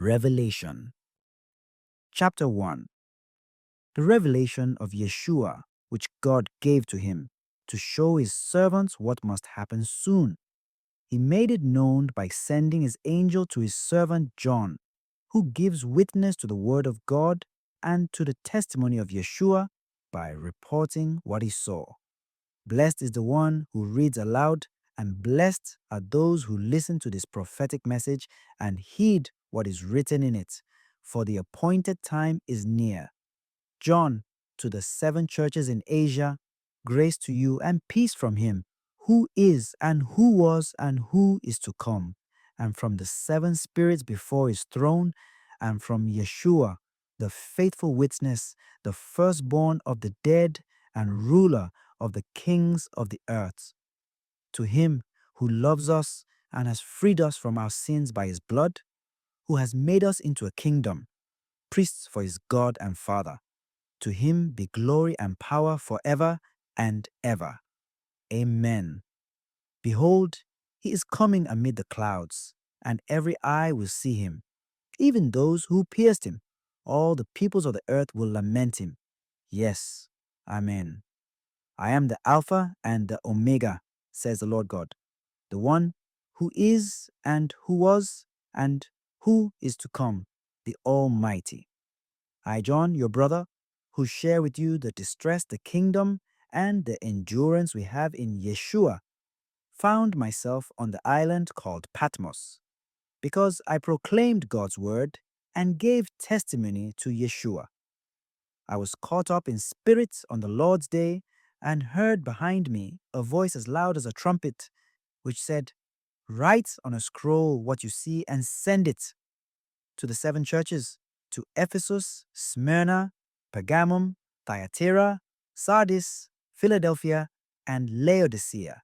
Revelation. Chapter 1. The revelation of Yeshua, which God gave to him, to show his servants what must happen soon. He made it known by sending his angel to his servant John, who gives witness to the word of God and to the testimony of Yeshua by reporting what he saw. Blessed is the one who reads aloud, and blessed are those who listen to this prophetic message and heed what is written in it, for the appointed time is near. John, to the 7 churches in Asia, grace to you and peace from him, who is and who was and who is to come, and from the 7 spirits before his throne, and from Yeshua, the faithful witness, the firstborn of the dead and ruler of the kings of the earth. To him who loves us and has freed us from our sins by his blood, who has made us into a kingdom, priests for his God and Father. To him be glory and power forever and ever. Amen. Behold, he is coming amid the clouds, and every eye will see him, even those who pierced him. All the peoples of the earth will lament him. Yes, Amen. I am the Alpha and the Omega, says the Lord God, the one who is and who was and who is to come, the Almighty. I, John, your brother, who share with you the distress, the kingdom, and the endurance we have in Yeshua, found myself on the island called Patmos, because I proclaimed God's word and gave testimony to Yeshua. I was caught up in spirit on the Lord's day and heard behind me a voice as loud as a trumpet, which said, "Write on a scroll what you see and send it to the 7 churches, to Ephesus, Smyrna, Pergamum, Thyatira, Sardis, Philadelphia, and Laodicea."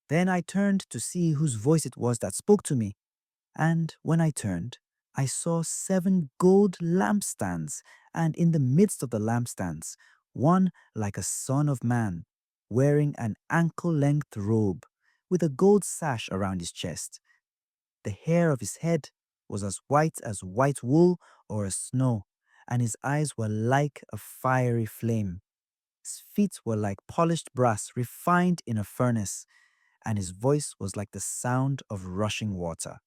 Then I turned to see whose voice it was that spoke to me, and when I turned, I saw 7 gold lampstands, and in the midst of the lampstands, one like a son of man, wearing an ankle-length robe, with a gold sash around his chest. The hair of his head was as white wool or as snow, and his eyes were like a fiery flame. His feet were like polished brass refined in a furnace, and his voice was like the sound of rushing water.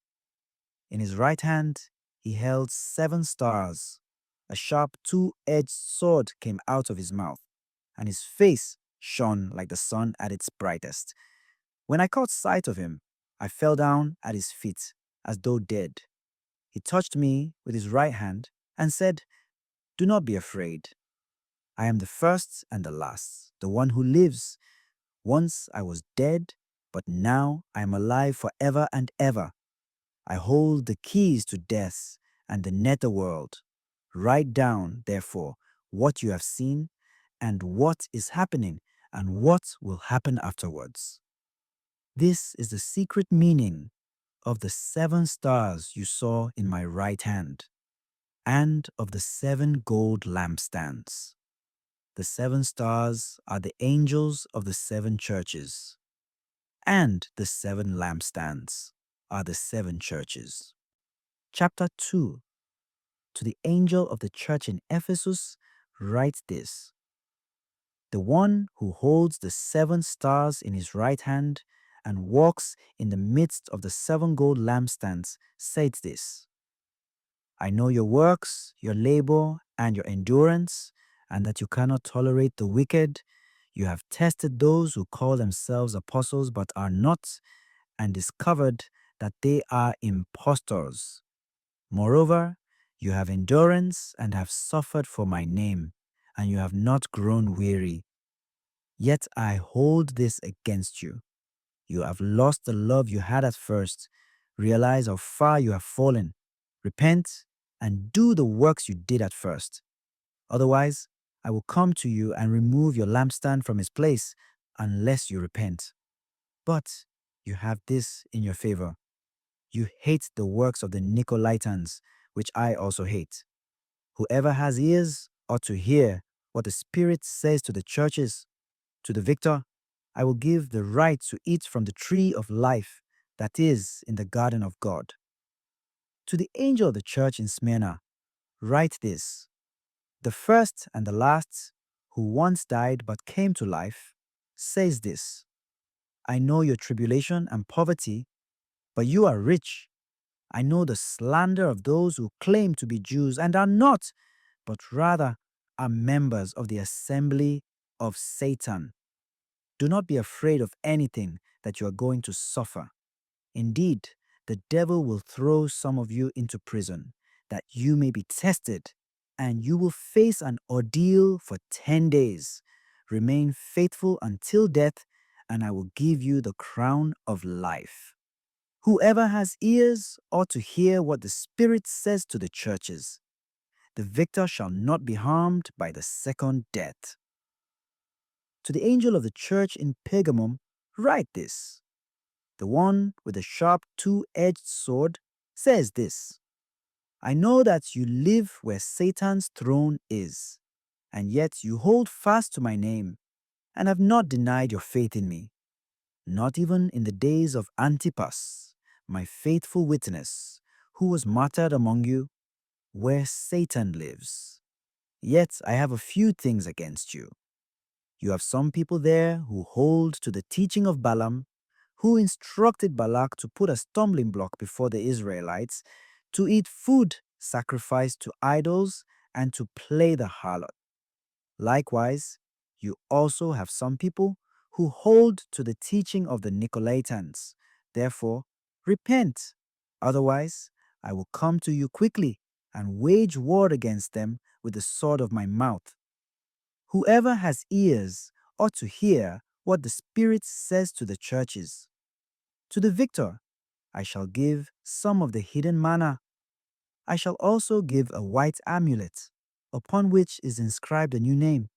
In his right hand he held 7 stars. A sharp 2-edged sword came out of his mouth, and his face shone like the sun at its brightest. When I caught sight of him, I fell down at his feet as though dead. He touched me with his right hand and said, "Do not be afraid. I am the first and the last, the one who lives. Once I was dead, but now I am alive forever and ever. I hold the keys to death and the netherworld. Write down, therefore, what you have seen and what is happening and what will happen afterwards." This is the secret meaning of the 7 stars you saw in my right hand, and of the 7 gold lampstands. The 7 stars are the angels of the 7 churches, and the 7 lampstands are the 7 churches. Chapter 2. To the angel of the church in Ephesus, write this: The one who holds the 7 stars in his right hand and walks in the midst of the 7 gold lampstands says this: I know your works, your labor, and your endurance, and that you cannot tolerate the wicked. You have tested those who call themselves apostles but are not, and discovered that they are impostors. Moreover, you have endurance and have suffered for my name, and you have not grown weary. Yet I hold this against you. You have lost the love you had at first. Realize how far you have fallen. Repent and do the works you did at first. Otherwise, I will come to you and remove your lampstand from its place, unless you repent. But you have this in your favor: you hate the works of the Nicolaitans, which I also hate. Whoever has ears ought to hear what the Spirit says to the churches. To the victor, I will give the right to eat from the tree of life that is in the garden of God. To the angel of the church in Smyrna, write this: the first and the last, who once died but came to life, says this: I know your tribulation and poverty, but you are rich. I know the slander of those who claim to be Jews and are not, but rather are members of the assembly of Satan. Do not be afraid of anything that you are going to suffer. Indeed, the devil will throw some of you into prison, that you may be tested, and you will face an ordeal for 10 days. Remain faithful until death, and I will give you the crown of life. Whoever has ears ought to hear what the Spirit says to the churches. The victor shall not be harmed by the second death. To the angel of the church in Pergamum, write this: the one with the sharp two-edged sword says this: I know that you live where Satan's throne is, and yet you hold fast to my name, and have not denied your faith in me, not even in the days of Antipas, my faithful witness, who was martyred among you, where Satan lives. Yet I have a few things against you. You have some people there who hold to the teaching of Balaam, who instructed Balak to put a stumbling block before the Israelites, to eat food sacrificed to idols, and to play the harlot. Likewise, you also have some people who hold to the teaching of the Nicolaitans. Therefore, repent. Otherwise, I will come to you quickly and wage war against them with the sword of my mouth. Whoever has ears ought to hear what the Spirit says to the churches. To the victor, I shall give some of the hidden manna. I shall also give a white amulet, upon which is inscribed a new name,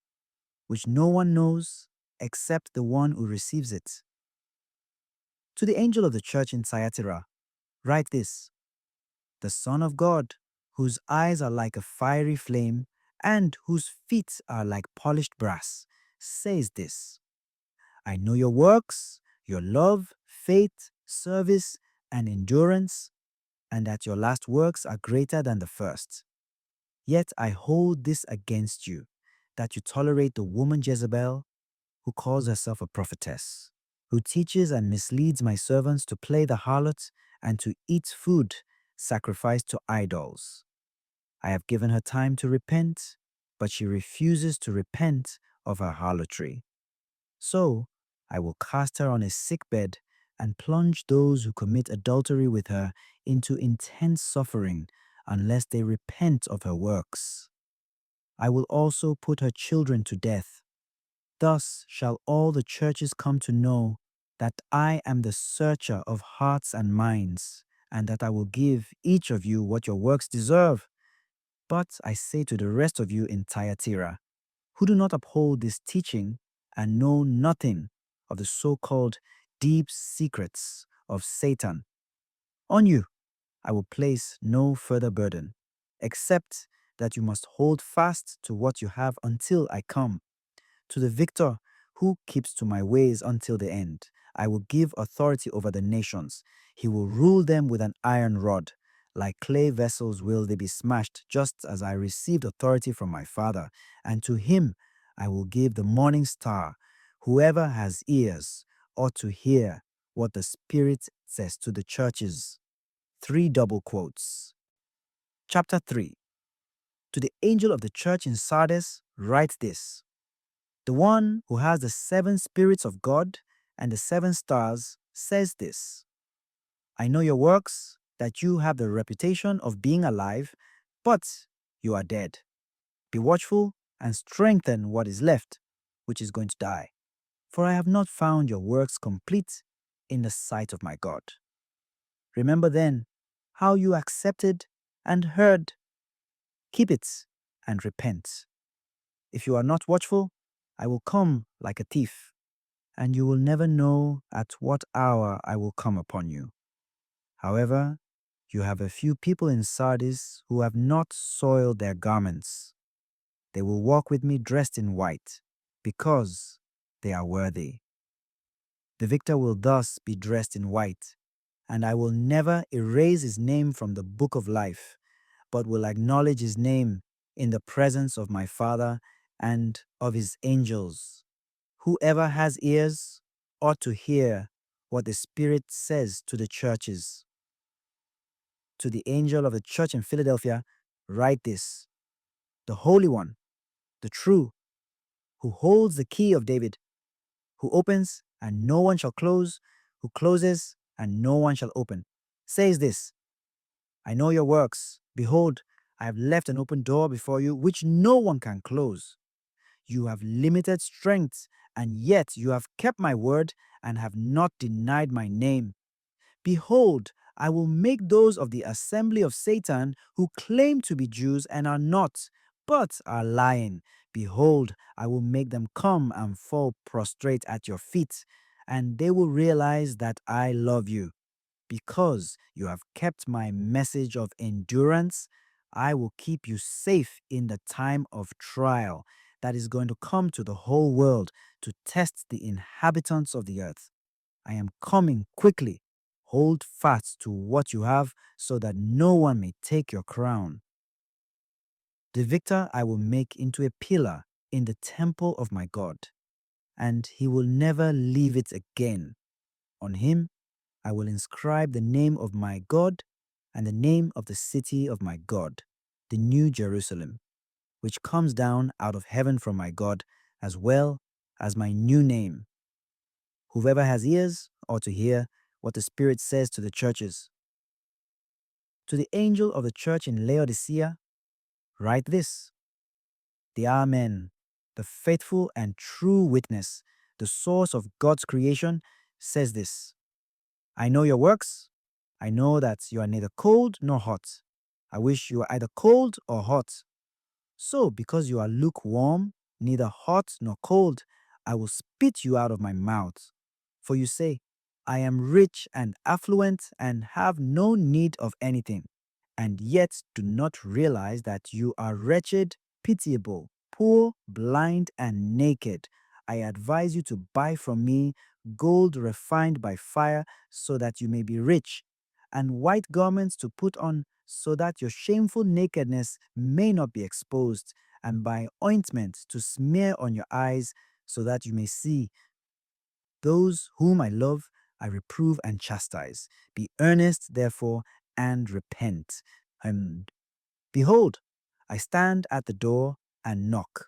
which no one knows except the one who receives it. To the angel of the church in Thyatira, write this: the Son of God, whose eyes are like a fiery flame, and whose feet are like polished brass, says this: I know your works, your love, faith, service, and endurance, and that your last works are greater than the first. Yet I hold this against you, that you tolerate the woman Jezebel, who calls herself a prophetess, who teaches and misleads my servants to play the harlot and to eat food sacrificed to idols. I have given her time to repent, but she refuses to repent of her harlotry. So I will cast her on a sick bed and plunge those who commit adultery with her into intense suffering unless they repent of her works. I will also put her children to death. Thus shall all the churches come to know that I am the searcher of hearts and minds, and that I will give each of you what your works deserve. But I say to the rest of you in Thyatira, who do not uphold this teaching and know nothing of the so-called deep secrets of Satan, on you I will place no further burden, except that you must hold fast to what you have until I come. To the victor who keeps to my ways until the end, I will give authority over the nations. He will rule them with an iron rod. Like clay vessels will they be smashed, just as I received authority from my Father. And to him I will give the morning star. Whoever has ears ought to hear what the Spirit says to the churches. 3 double quotes. Chapter 3. To the angel of the church in Sardis, write this: the one who has the 7 spirits of God and the 7 stars says this: I know your works, that you have the reputation of being alive, but you are dead. Be watchful and strengthen what is left, which is going to die. For I have not found your works complete in the sight of my God. Remember then how you accepted and heard. Keep it and repent. If you are not watchful, I will come like a thief, and you will never know at what hour I will come upon you. However, you have a few people in Sardis who have not soiled their garments. They will walk with me dressed in white, because they are worthy. The victor will thus be dressed in white, and I will never erase his name from the book of life, but will acknowledge his name in the presence of my Father and of his angels. Whoever has ears ought to hear what the Spirit says to the churches. To the angel of the church in Philadelphia, write this: the Holy One, the true, who holds the key of David, who opens and no one shall close, who closes and no one shall open, says this: I know your works. Behold, I have left an open door before you, which no one can close. You have limited strength, and yet you have kept my word and have not denied my name. Behold, I will make those of the assembly of Satan who claim to be Jews and are not, but are lying. Behold, I will make them come and fall prostrate at your feet, and they will realize that I love you. Because you have kept my message of endurance, I will keep you safe in the time of trial that is going to come to the whole world to test the inhabitants of the earth. I am coming quickly. Hold fast to what you have so that no one may take your crown. The victor I will make into a pillar in the temple of my God, and he will never leave it again. On him I will inscribe the name of my God and the name of the city of my God, the New Jerusalem, which comes down out of heaven from my God, as well as my new name. Whoever has ears ought to hear what the Spirit says to the churches. To the angel of the church in Laodicea, write this: the Amen, the faithful and true witness, the source of God's creation, says this: I know your works. I know that you are neither cold nor hot. I wish you were either cold or hot. So, because you are lukewarm, neither hot nor cold, I will spit you out of my mouth. For you say, I am rich and affluent and have no need of anything, and yet do not realize that you are wretched, pitiable, poor, blind, and naked. I advise you to buy from me gold refined by fire, so that you may be rich, and white garments to put on, so that your shameful nakedness may not be exposed, and by ointment to smear on your eyes, so that you may see. Those whom I love, I reprove and chastise. Be earnest, therefore, and repent. And behold, I stand at the door and knock.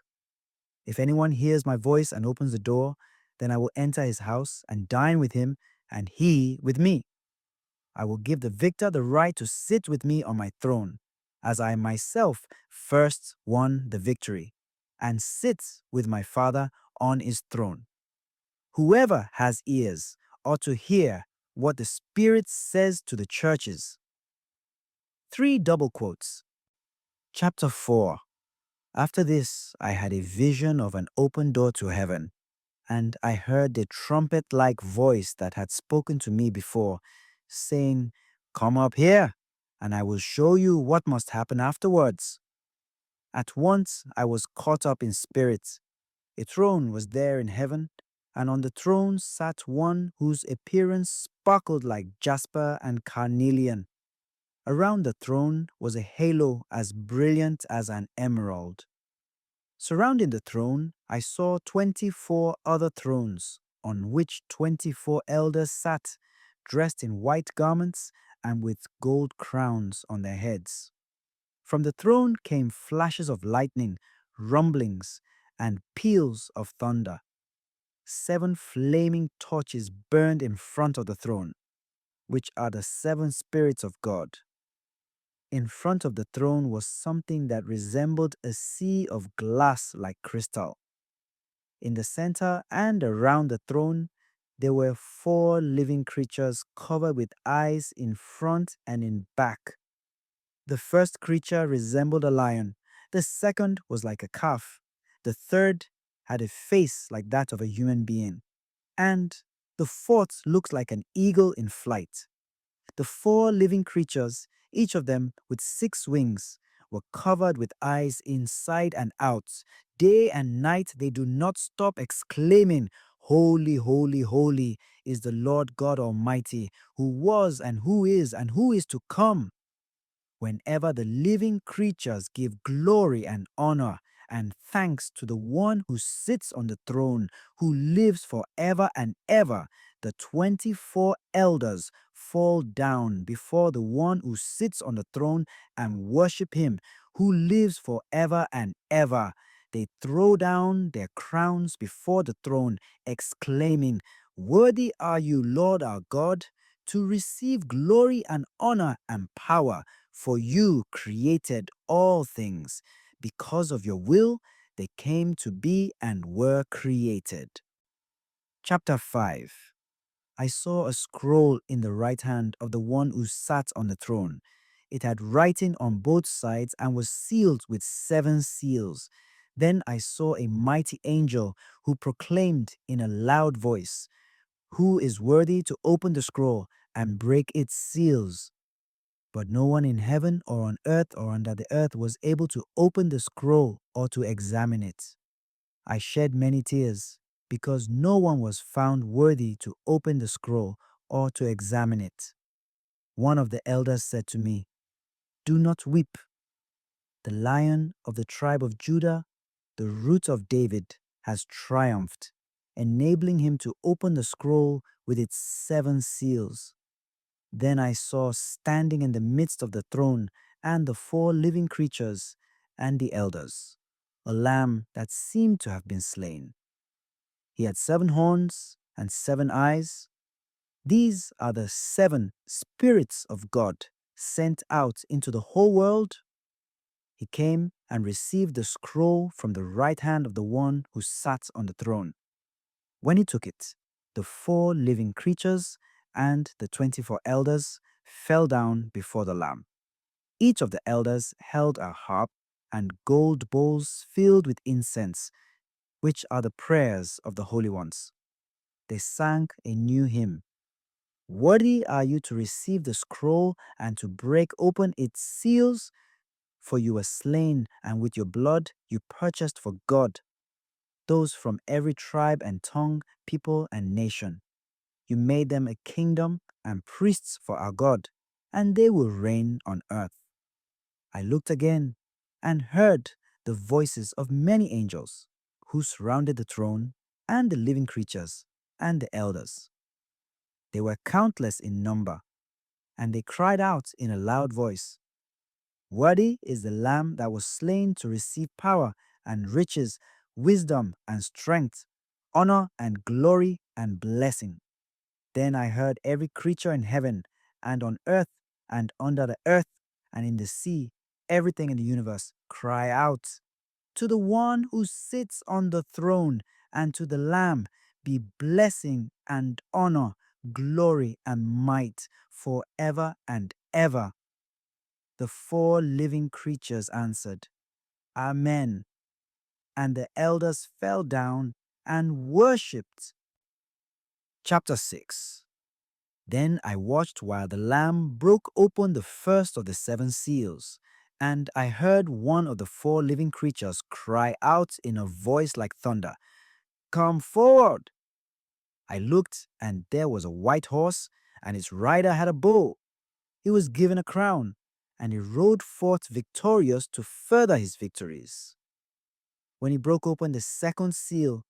If anyone hears my voice and opens the door, then I will enter his house and dine with him, and he with me. I will give the victor the right to sit with me on my throne, as I myself first won the victory, and sit with my Father on his throne. Whoever has ears ought to hear what the Spirit says to the churches. 3 double quotes. Chapter 4. After this, I had a vision of an open door to heaven, and I heard the trumpet-like voice that had spoken to me before, saying, Come up here, and I will show you what must happen afterwards. At once I was caught up in spirit. A throne was there in heaven, and on the throne sat one whose appearance sparkled like jasper and carnelian. Around the throne was a halo as brilliant as an emerald. Surrounding the throne, I saw 24 other thrones, on which 24 elders sat, dressed in white garments and with gold crowns on their heads. From the throne came flashes of lightning, rumblings, and peals of thunder. 7 flaming torches burned in front of the throne, which are the 7 spirits of God. In front of the throne was something that resembled a sea of glass like crystal. In the center and around the throne, there were 4 living creatures covered with eyes in front and in back. The first creature resembled a lion, the second was like a calf, the third had a face like that of a human being, and the fourth looked like an eagle in flight. The 4 living creatures, each of them with 6 wings, were covered with eyes inside and out. Day and night they do not stop exclaiming, Holy, holy, holy is the Lord God Almighty, who was and who is to come. Whenever the living creatures give glory and honor and thanks to the one who sits on the throne, who lives forever and ever, the 24 elders fall down before the one who sits on the throne and worship him, who lives forever and ever. They throw down their crowns before the throne, exclaiming, "Worthy are you, Lord our God, to receive glory and honor and power. For you created all things. Because of your will, they came to be and were created." Chapter 5. I saw a scroll in the right hand of the one who sat on the throne. It had writing on both sides and was sealed with 7 seals. Then I saw a mighty angel who proclaimed in a loud voice, "Who is worthy to open the scroll and break its seals?" But no one in heaven or on earth or under the earth was able to open the scroll or to examine it. I shed many tears because no one was found worthy to open the scroll or to examine it. One of the elders said to me, "Do not weep. The Lion of the tribe of Judah, the Root of David, has triumphed, enabling him to open the scroll with its 7 seals." Then I saw standing in the midst of the throne and the 4 living creatures and the elders, a lamb that seemed to have been slain. He had 7 horns and 7 eyes. These are the 7 spirits of God sent out into the whole world. He came and received the scroll from the right hand of the one who sat on the throne. When he took it, the 4 living creatures and the 24 elders fell down before the Lamb. Each of the elders held a harp and gold bowls filled with incense, which are the prayers of the holy ones. They sang a new hymn. "Worthy are you to receive the scroll and to break open its seals, for you were slain, and with your blood you purchased for God those from every tribe and tongue, people and nation. You made them a kingdom and priests for our God, and they will reign on earth." I looked again and heard the voices of many angels who surrounded the throne and the living creatures and the elders. They were countless in number, and they cried out in a loud voice, "Worthy is the Lamb that was slain to receive power and riches, wisdom and strength, honor and glory and blessing." Then I heard every creature in heaven and on earth and under the earth and in the sea, everything in the universe, cry out, "To the one who sits on the throne and to the Lamb be blessing and honor, glory and might forever and ever." The 4 living creatures answered, "Amen." And the elders fell down and worshipped. Chapter 6. Then I watched while the Lamb broke open the first of the 7 seals, and I heard one of the 4 living creatures cry out in a voice like thunder, "Come forward!" I looked, and there was a white horse, and its rider had a bow. He was given a crown, and he rode forth victorious to further his victories. When he broke open the second seal,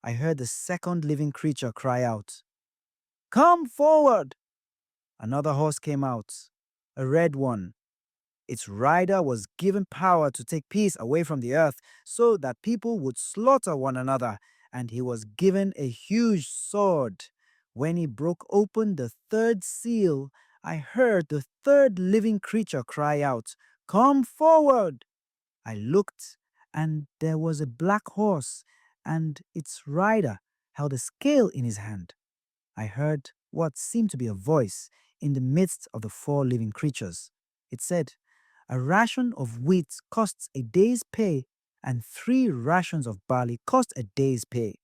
I heard the second living creature cry out, "Come forward!" Another horse came out, a red one. Its rider was given power to take peace away from the earth so that people would slaughter one another, and he was given a huge sword. When he broke open the third seal, I heard the third living creature cry out, "Come forward!" I looked, and there was a black horse, and its rider held a scale in his hand. I heard what seemed to be a voice in the midst of the 4 living creatures. It said, "A ration of wheat costs a day's pay, and 3 rations of barley cost a day's pay.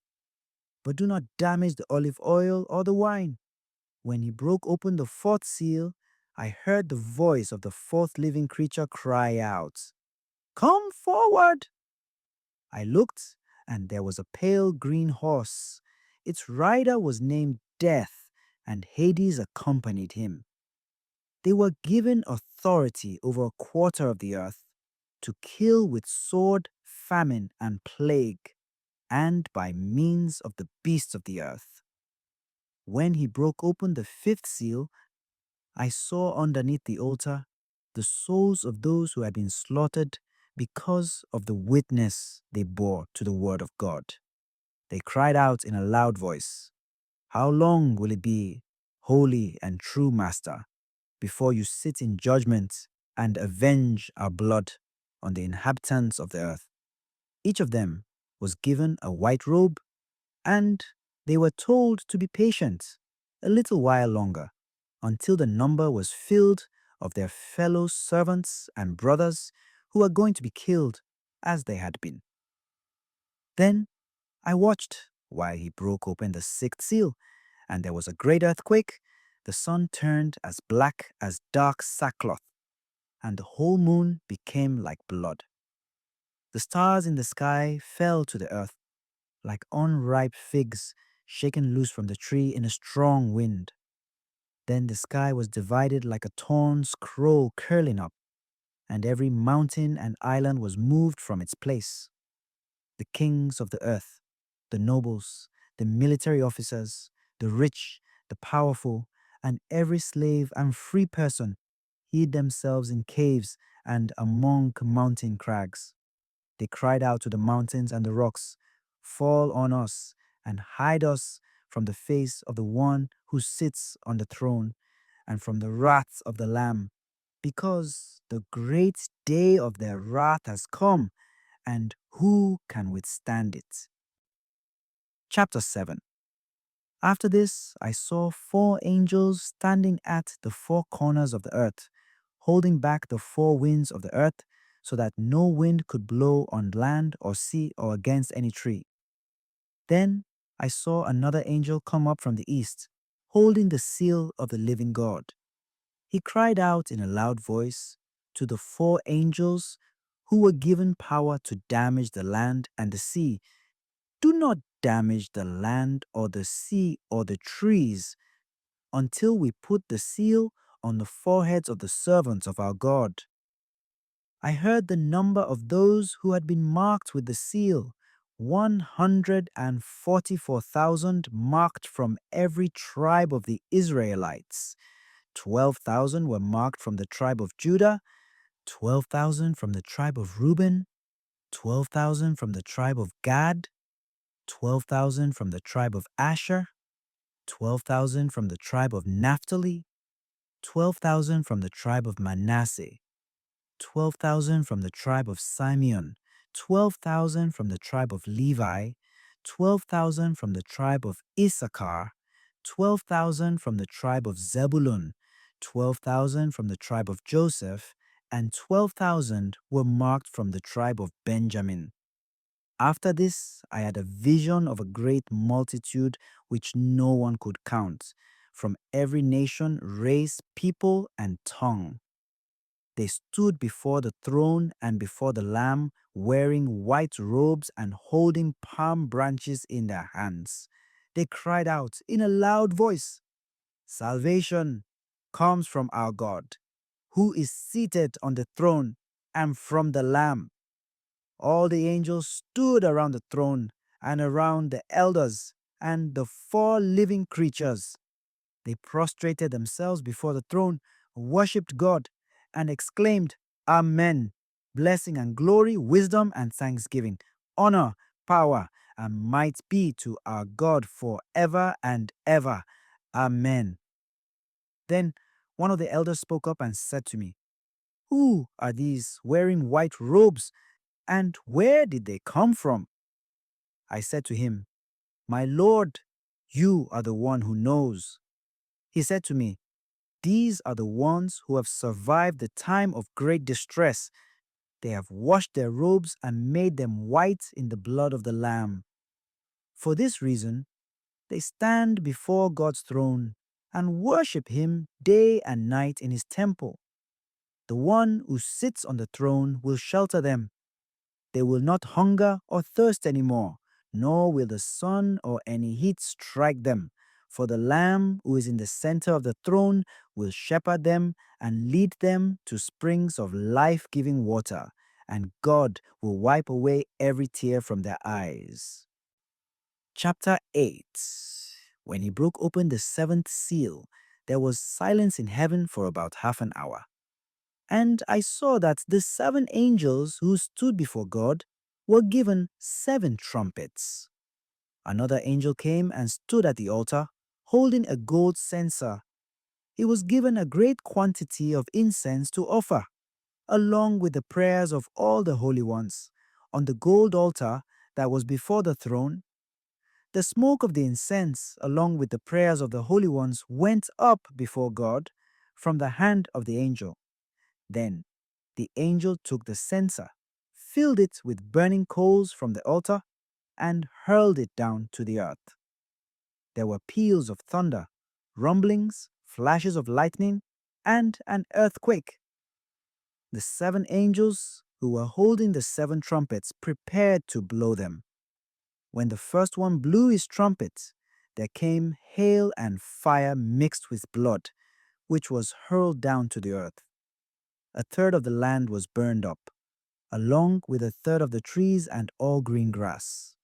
But do not damage the olive oil or the wine." When he broke open the 4th seal, I heard the voice of the 4th living creature cry out, "Come forward!" I looked, and there was a pale green horse. Its rider was named Death, and Hades accompanied him. They were given authority over a quarter of the earth to kill with sword, famine, and plague, and by means of the beasts of the earth. When he broke open the fifth seal, I saw underneath the altar the souls of those who had been slaughtered because of the witness they bore to the word of God. They cried out in a loud voice, "How long will it be, holy and true Master, before you sit in judgment and avenge our blood on the inhabitants of the earth?" Each of them was given a white robe, and they were told to be patient a little while longer, until the number was filled of their fellow servants and brothers who were going to be killed as they had been. Then I watched while he broke open the sixth seal, and there was a great earthquake. The sun turned as black as dark sackcloth, and the whole moon became like blood. The stars in the sky fell to the earth like unripe figs shaken loose from the tree in a strong wind. Then the sky was divided like a torn scroll curling up, and every mountain and island was moved from its place. The kings of the earth, the nobles, the military officers, the rich, the powerful, and every slave and free person hid themselves in caves and among mountain crags. They cried out to the mountains and the rocks, "Fall on us and hide us from the face of the one who sits on the throne and from the wrath of the Lamb, because the great day of their wrath has come, and who can withstand it?" Chapter 7. After this, I saw four angels standing at the four corners of the earth, holding back the four winds of the earth, so that no wind could blow on land or sea or against any tree. Then I saw another angel come up from the east, holding the seal of the living God. He cried out in a loud voice to the four angels who were given power to damage the land and the sea, "Do not damage the land or the sea or the trees until we put the seal on the foreheads of the servants of our God." I heard the number of those who had been marked with the seal, 144,000 marked from every tribe of the Israelites. 12,000 were marked from the tribe of Judah, 12,000 from the tribe of Reuben, 12,000 from the tribe of Gad, 12,000 from the tribe of Asher, 12,000 from the tribe of Naphtali, 12,000 from the tribe of Manasseh, 12,000 from the tribe of Simeon, 12,000 from the tribe of Levi, 12,000 from the tribe of Issachar, 12,000 from the tribe of Zebulun, 12,000 from the tribe of Joseph, and 12,000 were marked from the tribe of Benjamin. After this, I had a vision of a great multitude which no one could count, from every nation, race, people, and tongue. They stood before the throne and before the Lamb, wearing white robes and holding palm branches in their hands. They cried out in a loud voice, "Salvation comes from our God, who is seated on the throne, and from the Lamb." All the angels stood around the throne and around the elders and the four living creatures. They prostrated themselves before the throne, worshipped God, and exclaimed, "Amen. Blessing and glory, wisdom and thanksgiving, honor, power, and might be to our God forever and ever. Amen." Then one of the elders spoke up and said to me, "Who are these wearing white robes, and where did they come from?" I said to him, "My Lord, you are the one who knows." He said to me, "These are the ones who have survived the time of great distress. They have washed their robes and made them white in the blood of the Lamb. For this reason, they stand before God's throne and worship Him day and night in His temple. The one who sits on the throne will shelter them. They will not hunger or thirst anymore, nor will the sun or any heat strike them, For the Lamb who is in the center of the throne will shepherd them and lead them to springs of life giving water, and God will wipe away every tear from their eyes. Chapter 8. When he broke open the seventh seal, there was silence in heaven for about half an hour. And I saw that the seven angels who stood before God were given seven trumpets. Another angel came and stood at the altar, holding a gold censer. He was given a great quantity of incense to offer, along with the prayers of all the holy ones, on the gold altar that was before the throne. The smoke of the incense, along with the prayers of the holy ones, went up before God from the hand of the angel. Then the angel took the censer, filled it with burning coals from the altar, and hurled it down to the earth. There were peals of thunder, rumblings, flashes of lightning, and an earthquake. The seven angels who were holding the seven trumpets prepared to blow them. When the first one blew his trumpet, there came hail and fire mixed with blood, which was hurled down to the earth. A third of the land was burned up, along with a third of the trees and all green grass.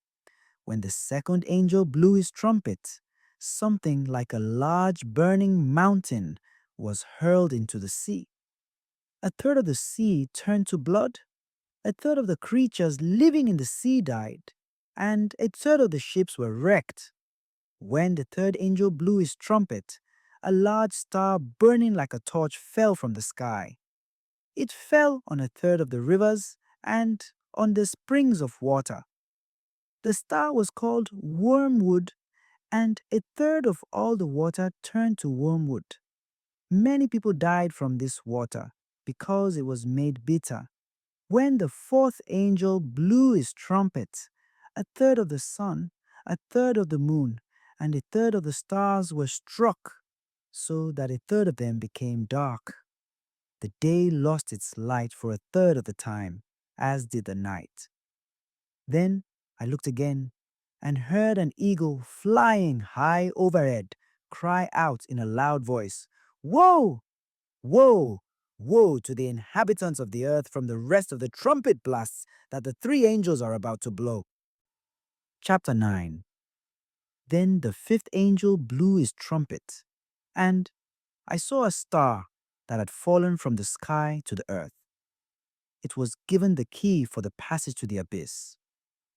When the second angel blew his trumpet, something like a large burning mountain was hurled into the sea. A third of the sea turned to blood, a third of the creatures living in the sea died, and a third of the ships were wrecked. When the third angel blew his trumpet, a large star burning like a torch fell from the sky. It fell on a third of the rivers and on the springs of water. The star was called wormwood, and a third of all the water turned to wormwood. Many people died from this water because it was made bitter. When the fourth angel blew his trumpet, a third of the sun, a third of the moon, and a third of the stars were struck, so that a third of them became dark. The day lost its light for a third of the time, as did the night. Then I looked again and heard an eagle flying high overhead cry out in a loud voice, "Woe! Woe! Woe to the inhabitants of the earth from the rest of the trumpet blasts that the three angels are about to blow." Chapter 9. Then the fifth angel blew his trumpet, and I saw a star that had fallen from the sky to the earth. It was given the key for the passage to the abyss.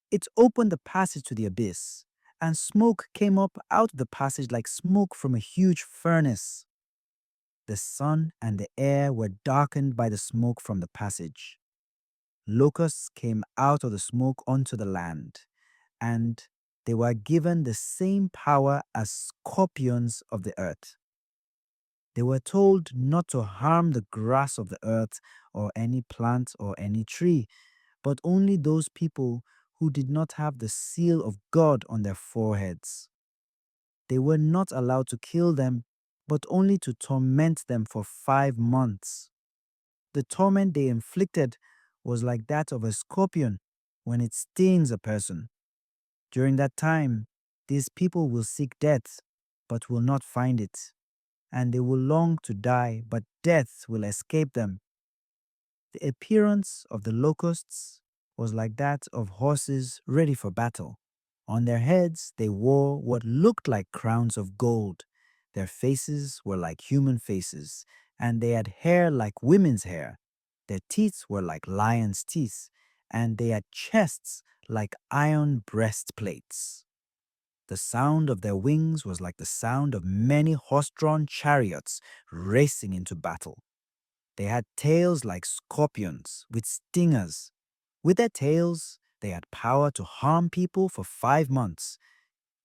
It opened the passage to the abyss, and smoke came up out of the passage like smoke from a huge furnace. The sun and the air were darkened by the smoke from the passage. Locusts came out of the smoke onto the land, and they were given the same power as scorpions of the earth. They were told not to harm the grass of the earth or any plant or any tree, but only those people who did not have the seal of God on their foreheads. They were not allowed to kill them, but only to torment them for 5 months. The torment they inflicted was like that of a scorpion when it stings a person. During that time, these people will seek death, but will not find it, and they will long to die, but death will escape them. The appearance of the locusts was like that of horses ready for battle. On their heads they wore what looked like crowns of gold. Their faces were like human faces, and they had hair like women's hair. Their teeth were like lions' teeth, and they had chests like iron breastplates. The sound of their wings was like the sound of many horse-drawn chariots racing into battle. They had tails like scorpions with stingers. With their tails, they had power to harm people for 5 months.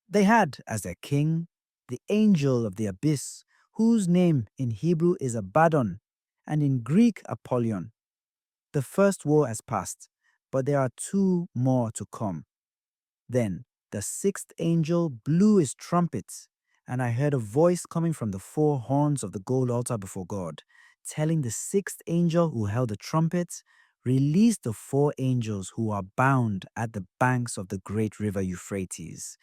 They had as their king the angel of the abyss, whose name in Hebrew is Abaddon and in Greek Apollyon. The first war has passed, but there are 2 more to come. Then the sixth angel blew his trumpet, and I heard a voice coming from the 4 horns of the gold altar before God, telling the sixth angel who held the trumpet, "Release the 4 angels who are bound at the banks of the great river Euphrates."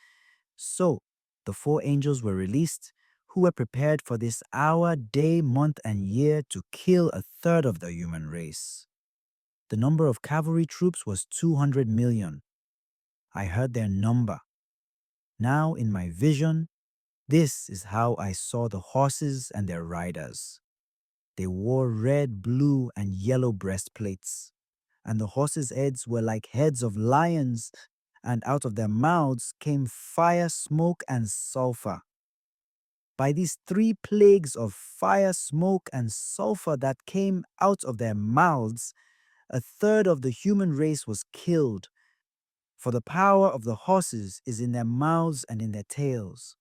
So The four angels were released, who were prepared for this hour, day, month, and year to kill a third of the human race. The number of cavalry troops was 200 million. I heard their number. Now, in my vision, this is how I saw the horses and their riders. They wore red, blue, and yellow breastplates, and the horses' heads were like heads of lions, and out of their mouths came fire, smoke, and sulfur. By these three plagues of fire, smoke, and sulfur that came out of their mouths, a third of the human race was killed. For the power of the horses is in their mouths and in their tails.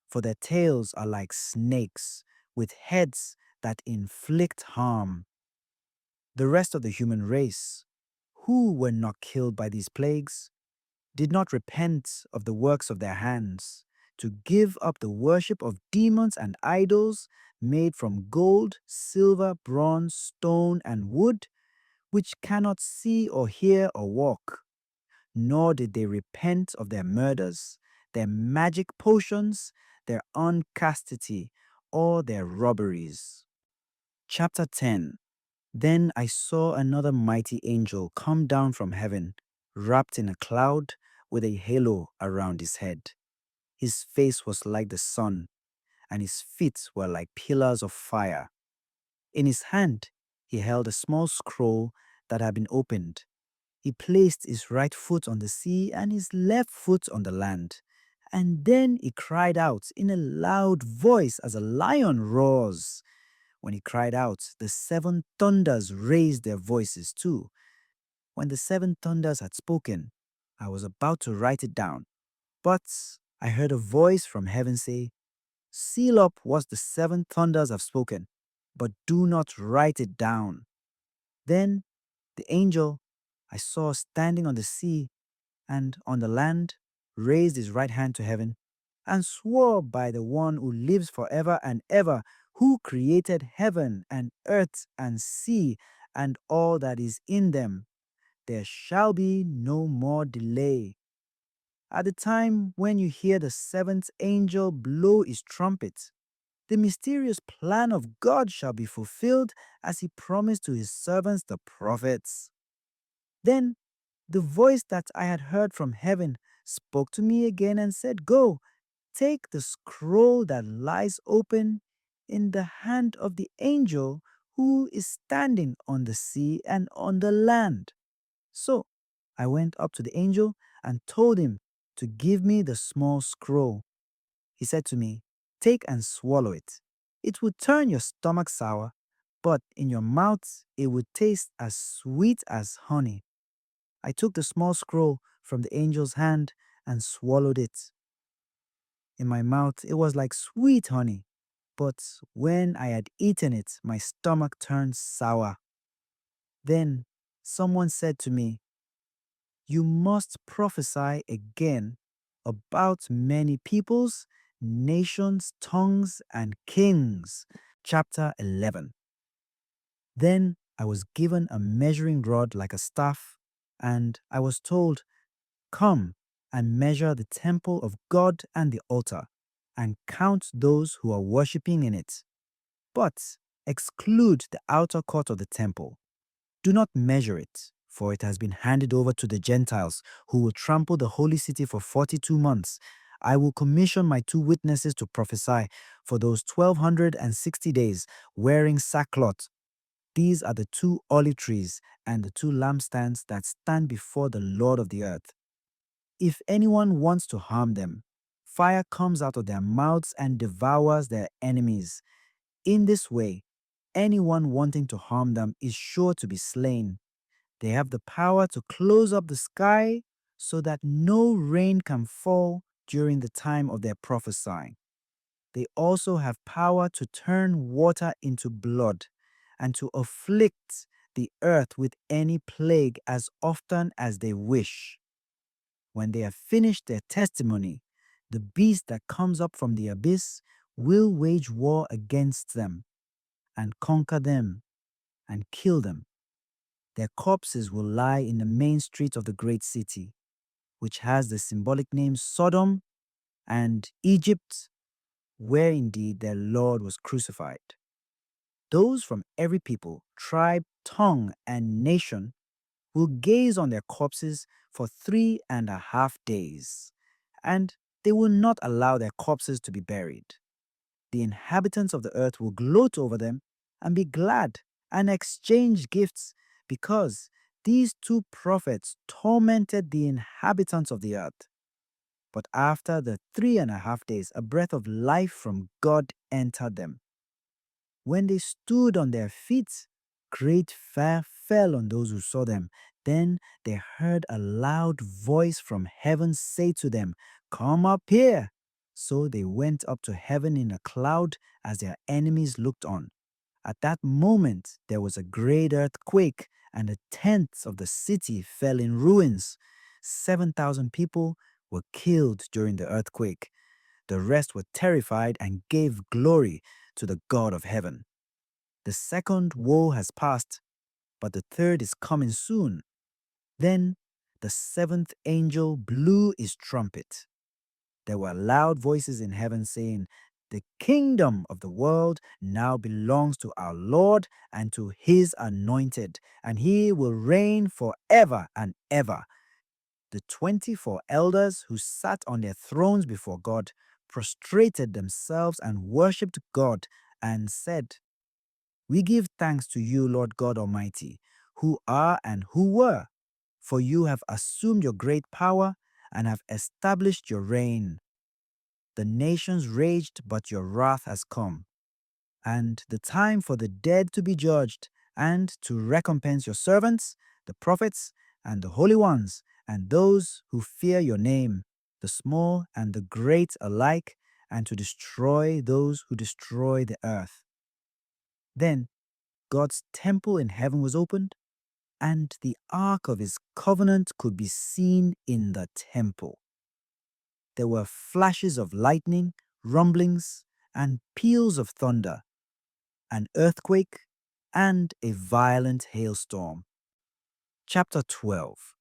For their tails are like snakes, with heads that inflict harm. The rest of the human race, who were not killed by these plagues, did not repent of the works of their hands, to give up the worship of demons and idols made from gold, silver, bronze, stone, and wood, which cannot see or hear or walk. Nor did they repent of their murders, their magic potions, their unchastity, or their robberies. Chapter 10. Then I saw another mighty angel come down from heaven, wrapped in a cloud, with a halo around his head. His face was like the sun, and his feet were like pillars of fire. In his hand he held a small scroll that had been opened. He placed his right foot on the sea and his left foot on the land. And then he cried out in a loud voice as a lion roars. When he cried out, the seven thunders raised their voices too. When the seven thunders had spoken, I was about to write it down. But I heard a voice from heaven say, "Seal up what the seven thunders have spoken, but do not write it down." Then the angel I saw standing on the sea and on the land raised his right hand to heaven and swore by the one who lives forever and ever, who created heaven and earth and sea and all that is in them. There shall be no more delay. At the time when you hear the seventh angel blow his trumpet, the mysterious plan of God shall be fulfilled as he promised to his servants the prophets. Then the voice that I had heard from heaven spoke to me again and said, "Go, take the scroll that lies open in the hand of the angel who is standing on the sea and on the land." So I went up to the angel and told him to give me the small scroll. He said to me, "Take and swallow it. It would turn your stomach sour, but in your mouth it would taste as sweet as honey." I took the small scroll from the angel's hand and swallowed it. In my mouth it was like sweet honey, but when I had eaten it, my stomach turned sour. Then someone said to me, "You must prophesy again about many peoples, nations, tongues, and kings." Chapter 11. Then I was given a measuring rod like a staff, and I was told, "Come and measure the temple of God and the altar, and count those who are worshipping in it. But exclude the outer court of the temple. Do not measure it, for it has been handed over to the Gentiles, who will trample the holy city for 42 months. I will commission my two witnesses to prophesy for those 1260 days, wearing sackcloth. These are the two olive trees and the two lampstands that stand before the Lord of the earth. If anyone wants to harm them, fire comes out of their mouths and devours their enemies. In this way, anyone wanting to harm them is sure to be slain. They have the power to close up the sky so that no rain can fall during the time of their prophesying. They also have power to turn water into blood and to afflict the earth with any plague as often as they wish. When they have finished their testimony, the beast that comes up from the abyss will wage war against them and conquer them and kill them. Their corpses will lie in the main street of the great city, which has the symbolic name Sodom and Egypt, where indeed their Lord was crucified. Those from every people, tribe, tongue, and nation will gaze on their corpses for 3.5 days, and they will not allow their corpses to be buried. The inhabitants of the earth will gloat over them and be glad and exchange gifts because these two prophets tormented the inhabitants of the earth. But after the 3.5 days, a breath of life from God entered them. When they stood on their feet, great fear fell on those who saw them. Then they heard a loud voice from heaven say to them, "Come up here." So they went up to heaven in a cloud as their enemies looked on. At that moment, there was a great earthquake, and a tenth of the city fell in ruins. 7,000 people were killed during the earthquake. The rest were terrified and gave glory to the God of heaven. The second woe has passed, but the third is coming soon. Then the seventh angel blew his trumpet. There were loud voices in heaven saying, "The kingdom of the world now belongs to our Lord and to his anointed, and he will reign forever and ever." The 24 elders who sat on their thrones before God prostrated themselves and worshipped God and said, "We give thanks to you, Lord God Almighty, who are and who were, for you have assumed your great power and have established your reign. The nations raged, but your wrath has come, and the time for the dead to be judged, and to recompense your servants, the prophets, and the holy ones, and those who fear your name, the small and the great alike, and to destroy those who destroy the earth." Then God's temple in heaven was opened, and the ark of his covenant could be seen in the temple. There were flashes of lightning, rumblings, and peals of thunder, an earthquake, and a violent hailstorm. Chapter 12.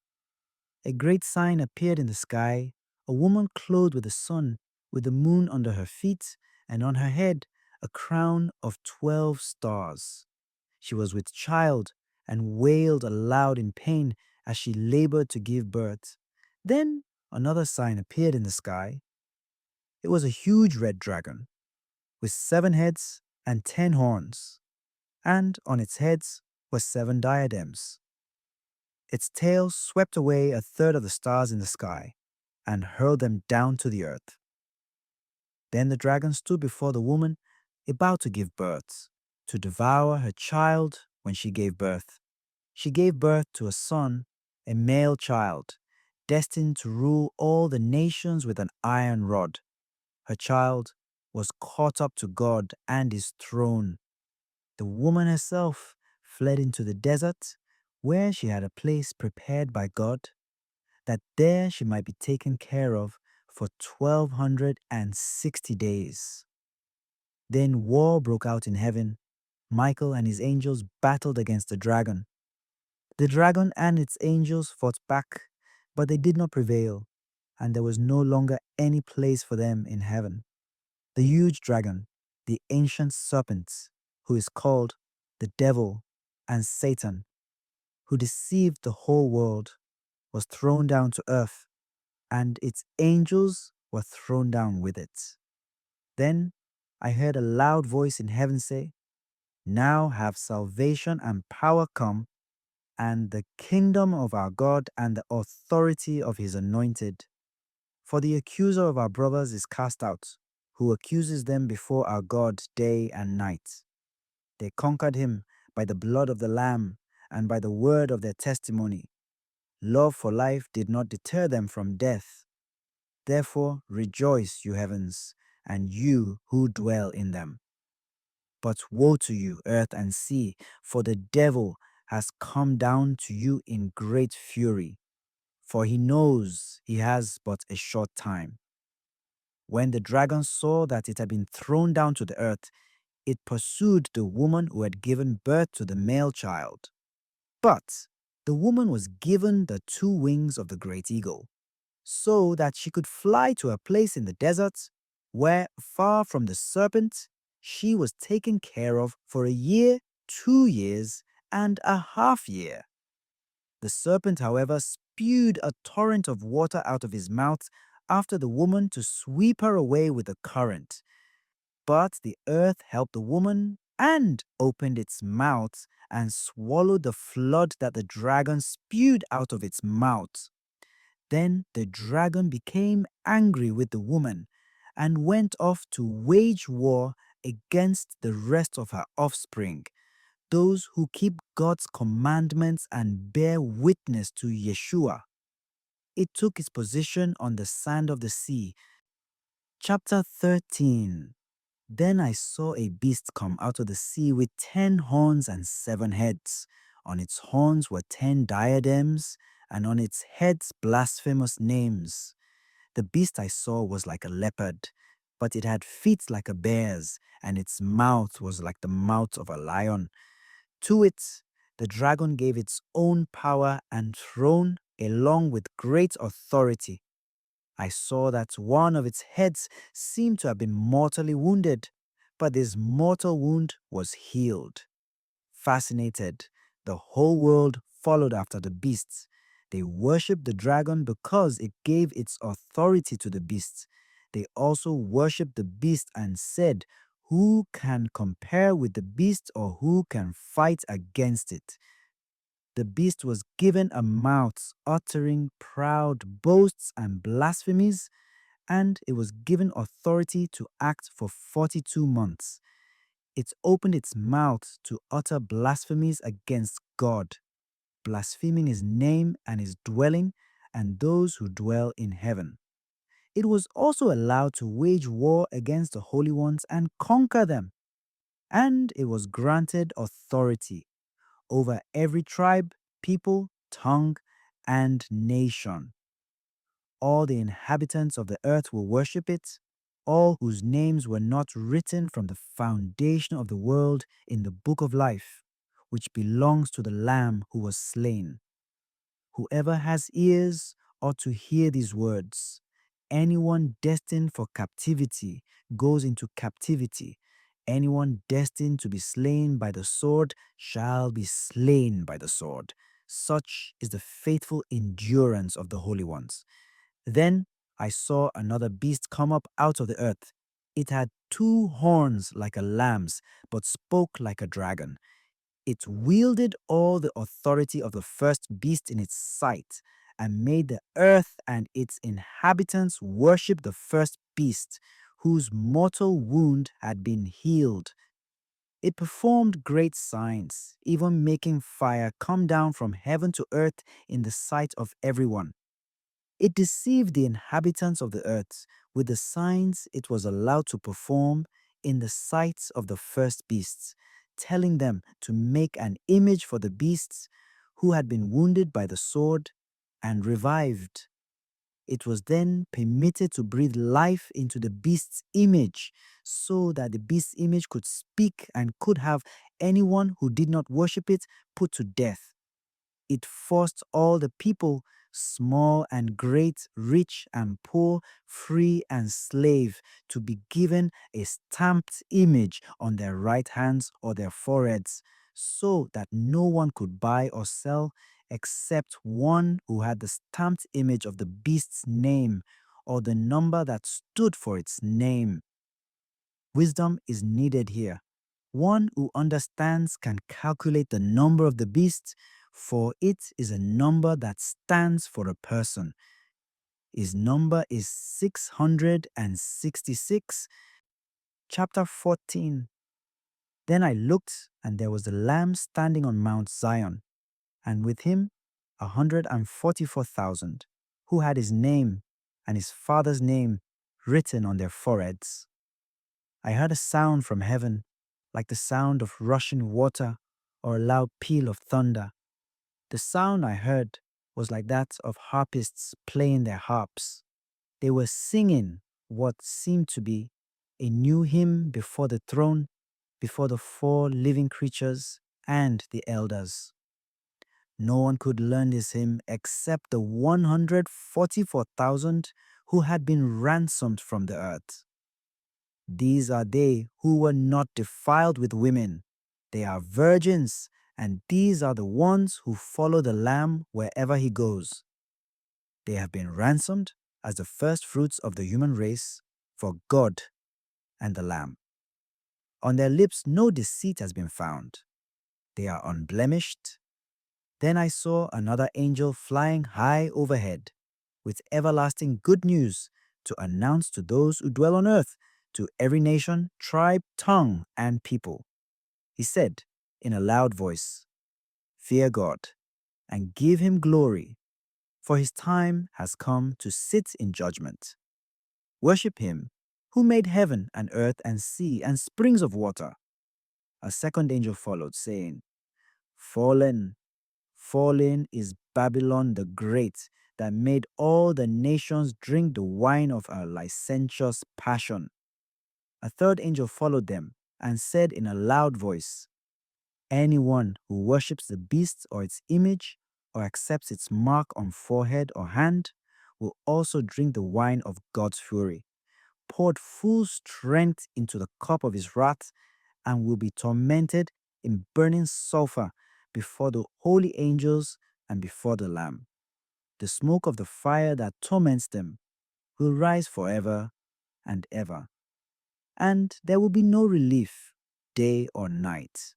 A great sign appeared in the sky, a woman clothed with the sun, with the moon under her feet, and on her head a crown of 12 stars. She was with child and wailed aloud in pain as she labored to give birth. Then another sign appeared in the sky. It was a huge red dragon with 7 heads and 10 horns, and on its heads were 7 diadems. Its tail swept away a third of the stars in the sky and hurled them down to the earth. Then the dragon stood before the woman about to give birth, to devour her child when she gave birth. She gave birth to a son, a male child, destined to rule all the nations with an iron rod. Her child was caught up to God and his throne. The woman herself fled into the desert, where she had a place prepared by God, that there she might be taken care of for 1260 days. Then war broke out in heaven. Michael and his angels battled against the dragon. The dragon and its angels fought back, but they did not prevail, and there was no longer any place for them in heaven. The huge dragon, the ancient serpent, who is called the devil and Satan, who deceived the whole world, was thrown down to earth, and its angels were thrown down with it. Then I heard a loud voice in heaven say, "Now have salvation and power come, and the kingdom of our God and the authority of his anointed. For the accuser of our brothers is cast out, who accuses them before our God day and night. They conquered him by the blood of the Lamb and by the word of their testimony. Love for life did not deter them from death. Therefore rejoice, you heavens, and you who dwell in them. But woe to you, earth and sea, for the devil has come down to you in great fury, for he knows he has but a short time." When the dragon saw that it had been thrown down to the earth, it pursued the woman who had given birth to the male child. But the woman was given the 2 wings of the great eagle. so that she could fly to a place in the desert where, far from the serpent, she was taken care of for a year, 2 years, and a half year. The serpent, however, spewed a torrent of water out of his mouth after the woman to sweep her away with the current. But the earth helped the woman and opened its mouth and swallowed the flood that the dragon spewed out of its mouth. Then the dragon became angry with the woman and went off to wage war against the rest of her offspring, those who keep God's commandments and bear witness to Yeshua. It took its position on the sand of the sea. Chapter 13. Then I saw a beast come out of the sea with 10 horns and 7 heads. On its horns were 10 diadems, and on its heads blasphemous names. The beast I saw was like a leopard, but it had feet like a bear's, and its mouth was like the mouth of a lion. To it, the dragon gave its own power and throne, along with great authority. I saw that one of its heads seemed to have been mortally wounded, but this mortal wound was healed. Fascinated, the whole world followed after the beast. They worshipped the dragon because it gave its authority to the beast. They also worshipped the beast and said, "Who can compare with the beast, or who can fight against it?" The beast was given a mouth uttering proud boasts and blasphemies, and it was given authority to act for 42 months. It opened its mouth to utter blasphemies against God, blaspheming his name and his dwelling and those who dwell in heaven. It was also allowed to wage war against the holy ones and conquer them, and it was granted authority over every tribe, people, tongue, and nation. All the inhabitants of the earth will worship it, all whose names were not written from the foundation of the world in the book of life, which belongs to the Lamb who was slain. Whoever has ears ought to hear these words. Anyone destined for captivity goes into captivity. Anyone destined to be slain by the sword shall be slain by the sword. Such is the faithful endurance of the holy ones. Then I saw another beast come up out of the earth. It had 2 horns like a lamb's, but spoke like a dragon. It wielded all the authority of the first beast in its sight, and made the earth and its inhabitants worship the first beast, whose mortal wound had been healed. It performed great signs, even making fire come down from heaven to earth in the sight of everyone. It deceived the inhabitants of the earth with the signs it was allowed to perform in the sight of the first beasts, telling them to make an image for the beasts who had been wounded by the sword and revived. It was then permitted to breathe life into the beast's image, so that the beast's image could speak and could have anyone who did not worship it put to death. It forced all the people, small and great, rich and poor, free and slave, to be given a stamped image on their right hands or their foreheads, so that no one could buy or sell except one who had the stamped image of the beast's name or the number that stood for its name. Wisdom is needed here. One who understands can calculate the number of the beast, for it is a number that stands for a person. His number is 666. Chapter 14. Then I looked, and there was the Lamb standing on Mount Zion, and with him 144,000, who had his name and his father's name written on their foreheads. I heard a sound from heaven, like the sound of rushing water or a loud peal of thunder. The sound I heard was like that of harpists playing their harps. They were singing what seemed to be a new hymn before the throne, before the 4 living creatures and the elders. No one could learn this hymn except the 144,000 who had been ransomed from the earth. These are they who were not defiled with women. They are virgins, and these are the ones who follow the Lamb wherever he goes. They have been ransomed as the first fruits of the human race for God and the Lamb. On their lips no deceit has been found. They are unblemished. Then I saw another angel flying high overhead, with everlasting good news to announce to those who dwell on earth, to every nation, tribe, tongue, and people. He said in a loud voice, "Fear God, and give him glory, for his time has come to sit in judgment. Worship him who made heaven and earth and sea and springs of water." A second angel followed, saying, "Fallen, fallen is Babylon the Great, that made all the nations drink the wine of her licentious passion." A third angel followed them and said in a loud voice, "Anyone who worships the beast or its image or accepts its mark on forehead or hand will also drink the wine of God's fury, poured full strength into the cup of his wrath, and will be tormented in burning sulfur before the holy angels and before the Lamb. The smoke of the fire that torments them will rise forever and ever, and there will be no relief, day or night,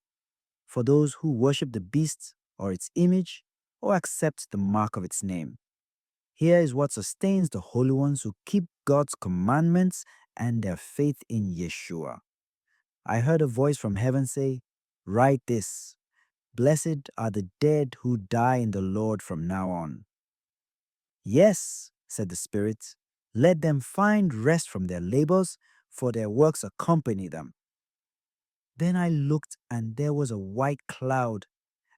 for those who worship the beast or its image or accept the mark of its name. Here is what sustains the holy ones who keep God's commandments and their faith in Yeshua. I heard a voice from heaven say, "Write this: Blessed are the dead who die in the Lord from now on." "Yes," said the Spirit, "let them find rest from their labors, for their works accompany them." Then I looked, and there was a white cloud,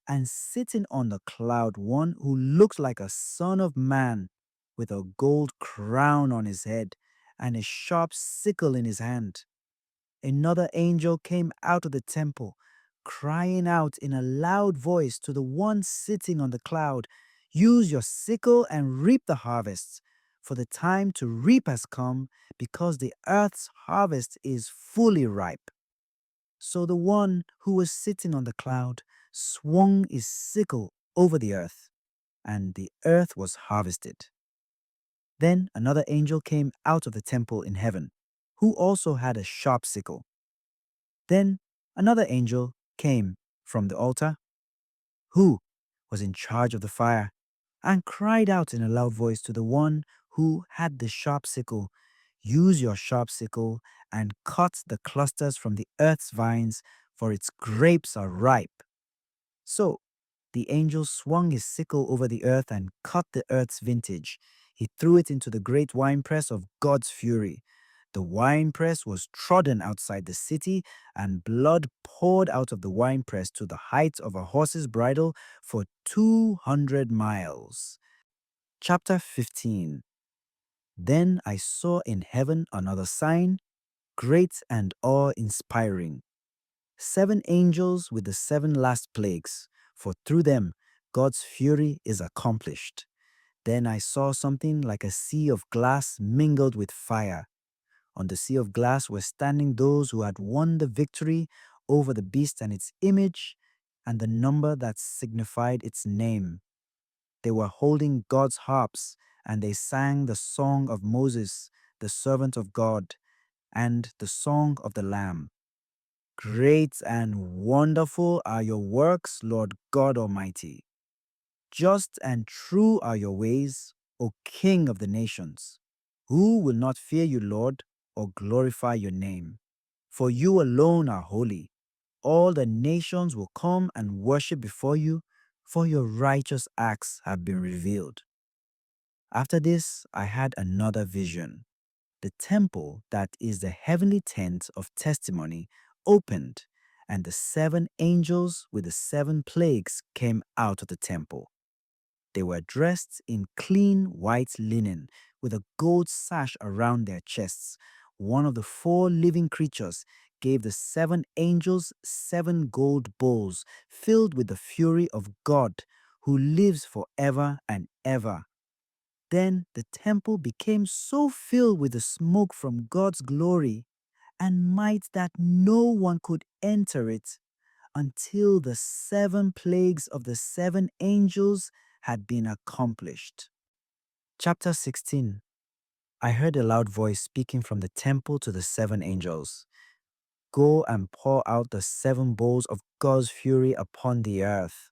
and sitting on the cloud one who looked like a son of man, with a gold crown on his head and a sharp sickle in his hand. Another angel came out of the temple, crying out in a loud voice to the one sitting on the cloud, "Use your sickle and reap the harvest, for the time to reap has come, because the earth's harvest is fully ripe." So the one who was sitting on the cloud swung his sickle over the earth, and the earth was harvested. Then another angel came out of the temple in heaven, who also had a sharp sickle. Then another angel came from the altar, who was in charge of the fire, and cried out in a loud voice to the one who had the sharp sickle, "Use your sharp sickle and cut the clusters from the earth's vines, for its grapes are ripe." So the angel swung his sickle over the earth and cut the earth's vintage. He threw it into the great winepress of God's fury. The winepress was trodden outside the city, and blood poured out of the winepress to the height of a horse's bridle for 200 miles. Chapter 15. Then I saw in heaven another sign, great and awe-inspiring: 7 angels with the 7 last plagues, for through them God's fury is accomplished. Then I saw something like a sea of glass mingled with fire. On the sea of glass were standing those who had won the victory over the beast and its image, and the number that signified its name. They were holding God's harps, and they sang the song of Moses, the servant of God, and the song of the Lamb. "Great and wonderful are your works, Lord God Almighty. Just and true are your ways, O King of the nations. Who will not fear you, Lord, or glorify your name? For you alone are holy. All the nations will come and worship before you, for your righteous acts have been revealed." After this, I had another vision. The temple, that is the heavenly tent of testimony, opened, and the 7 angels with the 7 plagues came out of the temple. They were dressed in clean white linen, with a gold sash around their chests. One of the 4 living creatures gave the 7 angels 7 gold bowls filled with the fury of God, who lives forever and ever. Then the temple became so filled with the smoke from God's glory and might that no one could enter it until the 7 plagues of the 7 angels had been accomplished. Chapter 16. I heard a loud voice speaking from the temple to the 7 angels. Go and pour out the 7 bowls of God's fury upon the earth.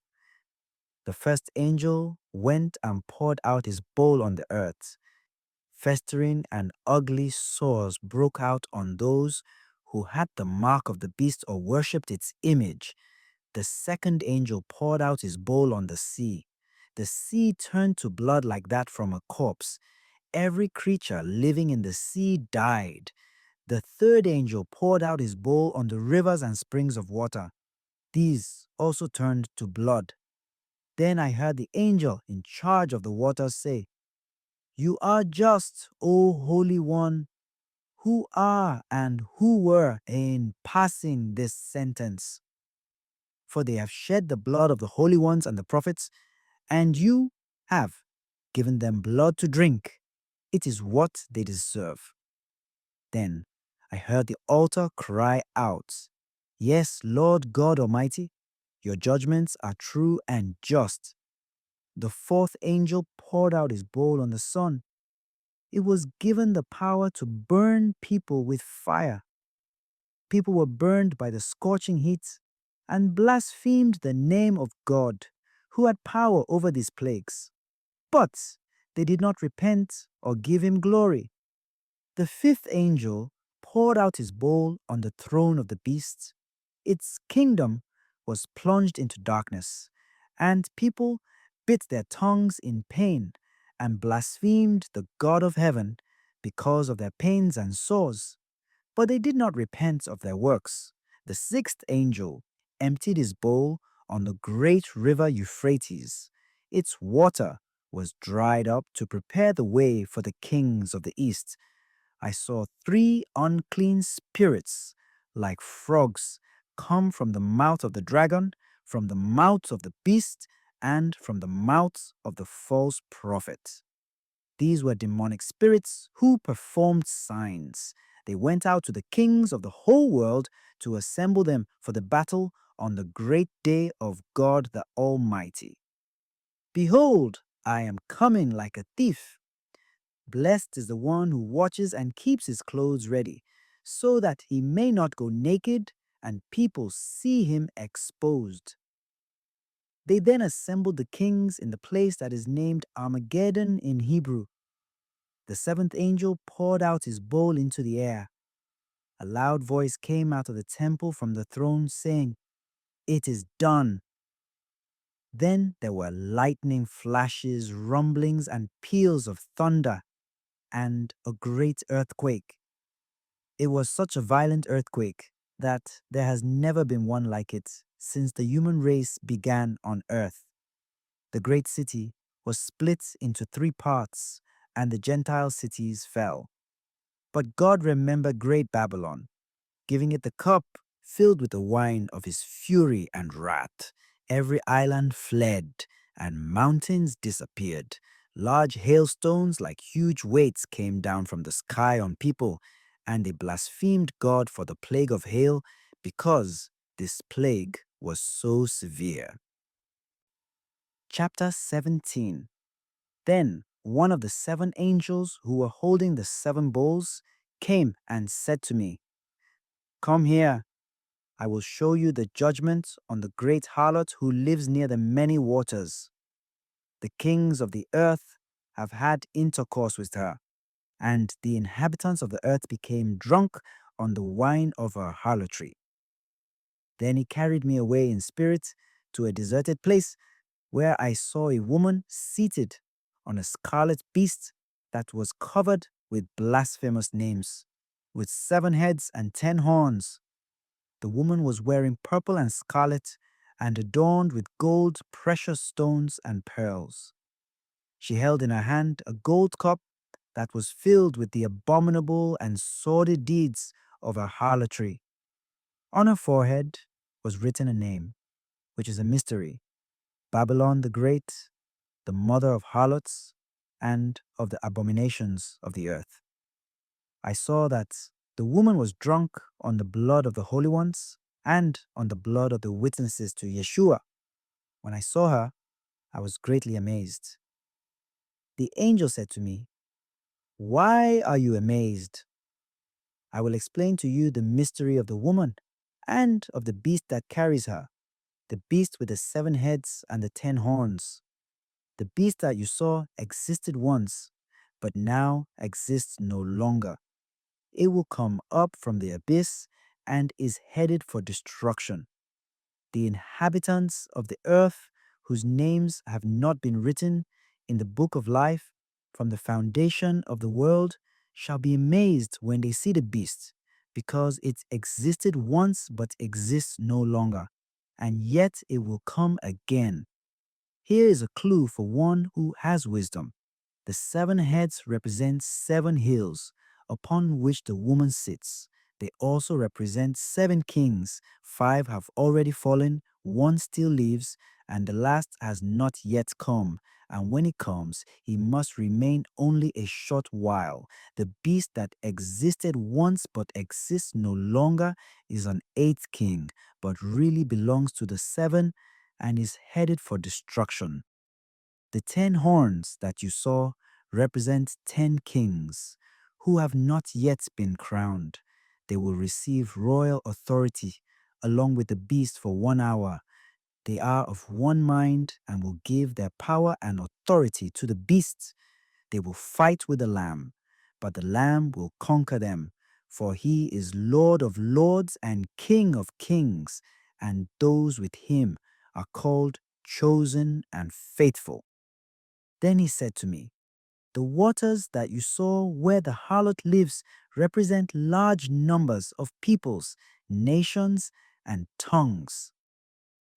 The first angel went and poured out his bowl on the earth. Festering and ugly sores broke out on those who had the mark of the beast or worshipped its image. The second angel poured out his bowl on the sea. The sea turned to blood like that from a corpse. Every creature living in the sea died. The third angel poured out his bowl on the rivers and springs of water. These also turned to blood. Then I heard the angel in charge of the waters say, "You are just, O Holy One, who are and who were in passing this sentence. For they have shed the blood of the holy ones and the prophets, and you have given them blood to drink. It is what they deserve." Then I heard the altar cry out, "Yes, Lord God Almighty, your judgments are true and just." The fourth angel poured out his bowl on the sun. It was given the power to burn people with fire. People were burned by the scorching heat and blasphemed the name of God, who had power over these plagues. But they did not repent or give him glory. The fifth angel poured out his bowl on the throne of the beast. Its kingdom was plunged into darkness, and people bit their tongues in pain and blasphemed the God of heaven because of their pains and sores. But they did not repent of their works. The sixth angel emptied his bowl on the great river Euphrates. Its water was dried up to prepare the way for the kings of the east. I saw 3 unclean spirits, like frogs, come from the mouth of the dragon, from the mouth of the beast, and from the mouth of the false prophet. These were demonic spirits who performed signs. They went out to the kings of the whole world to assemble them for the battle on the great day of God the Almighty. Behold, I am coming like a thief. Blessed is the one who watches and keeps his clothes ready, so that he may not go naked and people see him exposed. They then assembled the kings in the place that is named Armageddon in Hebrew. The seventh angel poured out his bowl into the air. A loud voice came out of the temple from the throne saying, "It is done." Then there were lightning flashes, rumblings, and peals of thunder, and a great earthquake. It was such a violent earthquake that there has never been one like it since the human race began on earth. The great city was split into 3 parts, and the Gentile cities fell. But God remembered great Babylon, giving it the cup filled with the wine of his fury and wrath. Every island fled, and mountains disappeared. Large hailstones like huge weights came down from the sky on people, and they blasphemed God for the plague of hail because this plague was so severe. Chapter 17. Then one of the 7 angels who were holding the 7 bowls came and said to me, "Come here. I will show you the judgment on the great harlot who lives near the many waters. The kings of the earth have had intercourse with her, and the inhabitants of the earth became drunk on the wine of her harlotry." Then he carried me away in spirit to a deserted place where I saw a woman seated on a scarlet beast that was covered with blasphemous names, with 7 heads and 10 horns. The woman was wearing purple and scarlet and adorned with gold, precious stones, and pearls. She held in her hand a gold cup that was filled with the abominable and sordid deeds of her harlotry. On her forehead was written a name, which is a mystery: Babylon the Great, the mother of harlots and of the abominations of the earth. I saw that the woman was drunk on the blood of the holy ones and on the blood of the witnesses to Yeshua. When I saw her, I was greatly amazed. The angel said to me, "Why are you amazed? I will explain to you the mystery of the woman and of the beast that carries her, the beast with the 7 heads and the 10 horns. The beast that you saw existed once, but now exists no longer. It will come up from the abyss and is headed for destruction. The inhabitants of the earth, whose names have not been written in the book of life from the foundation of the world, shall be amazed when they see the beast, because it existed once but exists no longer, and yet it will come again. Here is a clue for one who has wisdom. The 7 heads represent 7 hills upon which the woman sits. They also represent 7 kings. 5 have already fallen, one still lives, and the last has not yet come. And when he comes, he must remain only a short while. The beast that existed once but exists no longer is an 8th king, but really belongs to the 7 and is headed for destruction. The 10 horns that you saw represent 10 kings who have not yet been crowned. They will receive royal authority along with the beast for 1 hour. They are of one mind and will give their power and authority to the beast. They will fight with the Lamb, but the Lamb will conquer them, for he is Lord of lords and King of kings, and those with him are called chosen and faithful. Then he said to me, "The waters that you saw where the harlot lives represent large numbers of peoples, nations, and tongues.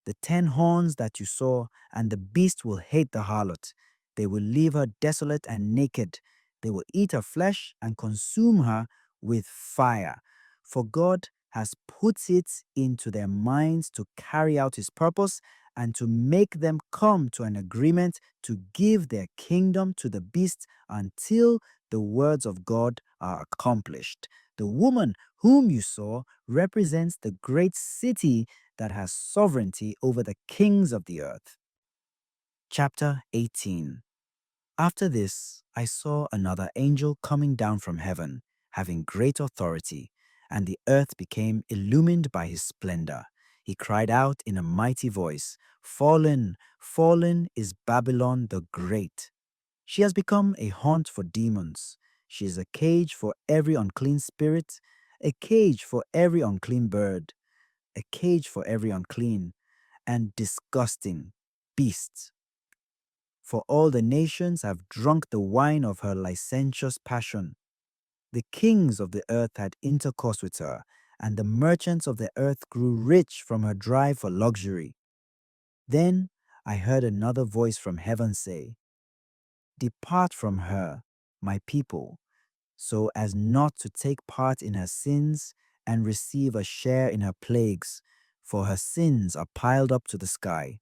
The 10 horns that you saw and the beast will hate the harlot. They will leave her desolate and naked. They will eat her flesh and consume her with fire. For God has put it into their minds to carry out his purpose and to make them come to an agreement to give their kingdom to the beast until the words of God are accomplished. The woman whom you saw represents the great city that has sovereignty over the kings of the earth." Chapter 18. After this, I saw another angel coming down from heaven, having great authority, and the earth became illumined by his splendor. He cried out in a mighty voice, "Fallen, fallen is Babylon the Great. She has become a haunt for demons. She is a cage for every unclean spirit, a cage for every unclean bird, a cage for every unclean and disgusting beast. For all the nations have drunk the wine of her licentious passion. The kings of the earth had intercourse with her, and the merchants of the earth grew rich from her drive for luxury." Then I heard another voice from heaven say, "Depart from her, my people, so as not to take part in her sins and receive a share in her plagues, for her sins are piled up to the sky,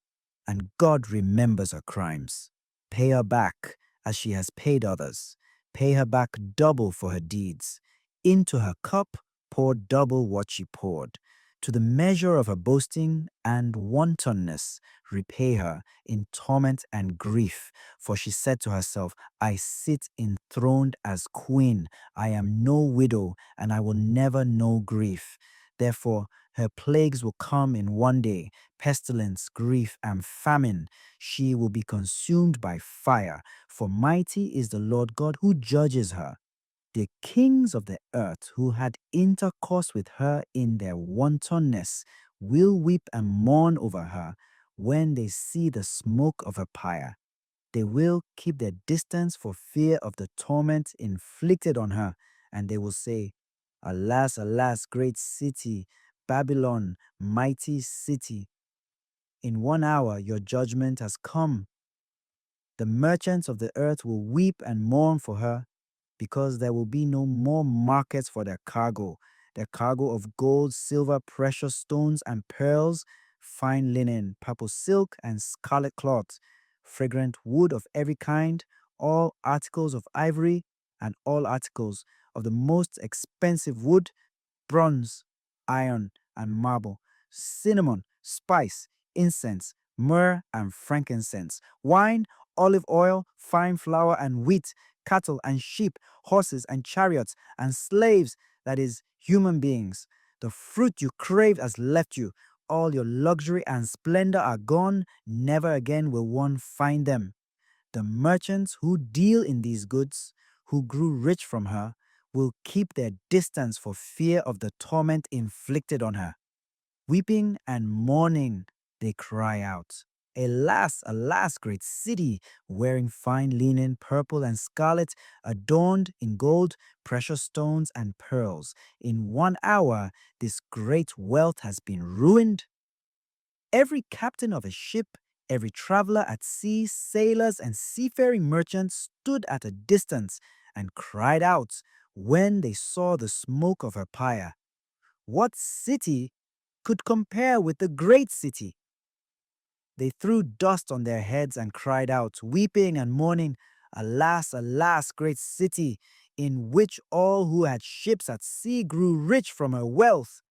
and God remembers her crimes. Pay her back as she has paid others. Pay her back double for her deeds. Into her cup pour double what she poured. To the measure of her boasting and wantonness, repay her in torment and grief. For she said to herself, I sit enthroned as queen. I am no widow, and I will never know grief. Therefore, her plagues will come in one day, pestilence, grief, and famine. She will be consumed by fire, for mighty is the Lord God who judges her. The kings of the earth who had intercourse with her in their wantonness will weep and mourn over her when they see the smoke of her pyre. They will keep their distance for fear of the torment inflicted on her, and they will say, Alas, alas, great city, Babylon, mighty city. In 1 hour your judgment has come. The merchants of the earth will weep and mourn for her, because there will be no more markets for their cargo of gold, silver, precious stones, and pearls, fine linen, purple silk, and scarlet cloth, fragrant wood of every kind, all articles of ivory, and all articles of the most expensive wood, bronze, iron, and marble, cinnamon, spice, incense, myrrh, and frankincense, wine, olive oil, fine flour and wheat, cattle and sheep, horses and chariots, and slaves, that is, human beings. The fruit you craved has left you. All your luxury and splendor are gone. Never again will one find them. The merchants who deal in these goods, who grew rich from her, will keep their distance for fear of the torment inflicted on her. Weeping and mourning, they cry out, Alas, alas, great city, wearing fine linen, purple and scarlet, adorned in gold, precious stones, and pearls. In 1 hour, this great wealth has been ruined. Every captain of a ship, every traveler at sea, sailors and seafaring merchants stood at a distance and cried out when they saw the smoke of her pyre. What city could compare with the great city? They threw dust on their heads and cried out, weeping and mourning, Alas, alas, great city, in which all who had ships at sea grew rich from her wealth.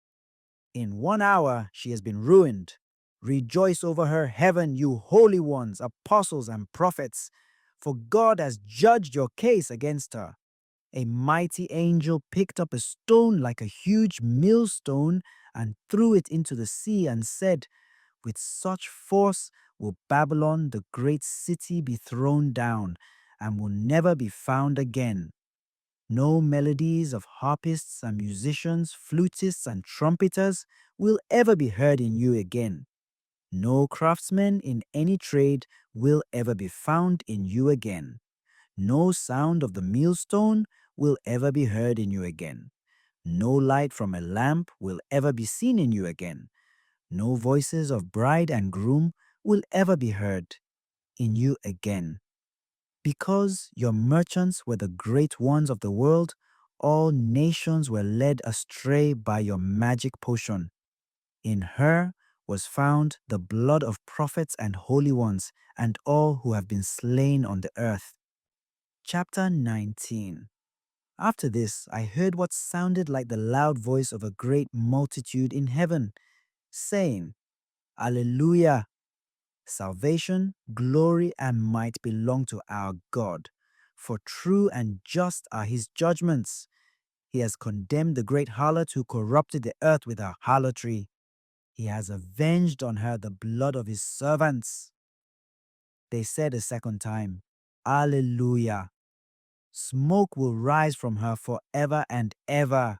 In 1 hour she has been ruined. Rejoice over her, heaven, you holy ones, apostles and prophets, for God has judged your case against her. A mighty angel picked up a stone like a huge millstone and threw it into the sea and said, With such force will Babylon, the great city, be thrown down and will never be found again. No melodies of harpists and musicians, flutists and trumpeters will ever be heard in you again. No craftsmen in any trade will ever be found in you again. No sound of the millstone will ever be heard in you again. No light from a lamp will ever be seen in you again. No voices of bride and groom will ever be heard in you again. Because your merchants were the great ones of the world, all nations were led astray by your magic potion. In her was found the blood of prophets and holy ones, and all who have been slain on the earth. Chapter 19. After this, I heard what sounded like the loud voice of a great multitude in heaven, saying, Alleluia! Salvation, glory, and might belong to our God, for true and just are his judgments. He has condemned the great harlot who corrupted the earth with her harlotry. He has avenged on her the blood of his servants. They said a second time, Alleluia! Smoke will rise from her forever and ever.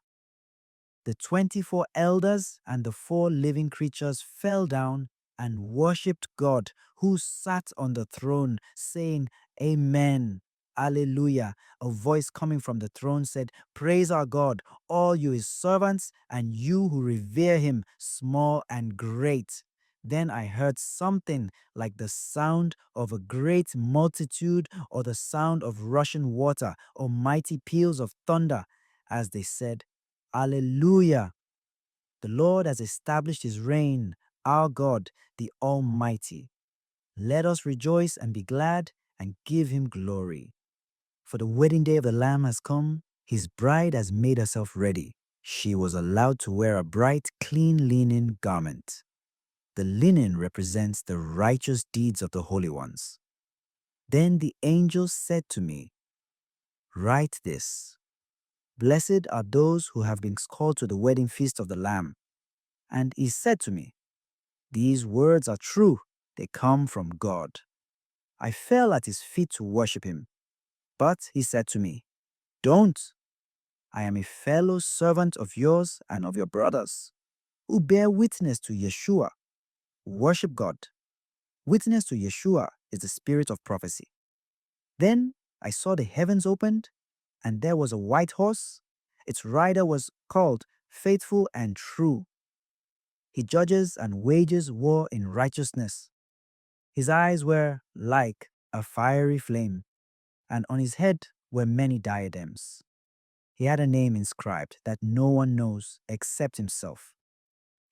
The 24 elders and the 4 living creatures fell down and worshipped God who sat on the throne, saying, Amen. Alleluia. A voice coming from the throne said, Praise our God, all you his servants, and you who revere him, small and great. Then I heard something like the sound of a great multitude or the sound of rushing water or mighty peals of thunder, as they said, Alleluia! The Lord has established his reign, our God, the Almighty. Let us rejoice and be glad and give him glory. For the wedding day of the Lamb has come. His bride has made herself ready. She was allowed to wear a bright, clean linen garment. The linen represents the righteous deeds of the holy ones. Then the angel said to me, Write this. Blessed are those who have been called to the wedding feast of the Lamb. And he said to me, These words are true. They come from God. I fell at his feet to worship him. But he said to me, Don't. I am a fellow servant of yours and of your brothers, who bear witness to Yeshua. Worship God. Witness to Yeshua is the spirit of prophecy. Then I saw the heavens opened, and there was a white horse. Its rider was called Faithful and True. He judges and wages war in righteousness. His eyes were like a fiery flame, and on his head were many diadems. He had a name inscribed that no one knows except himself.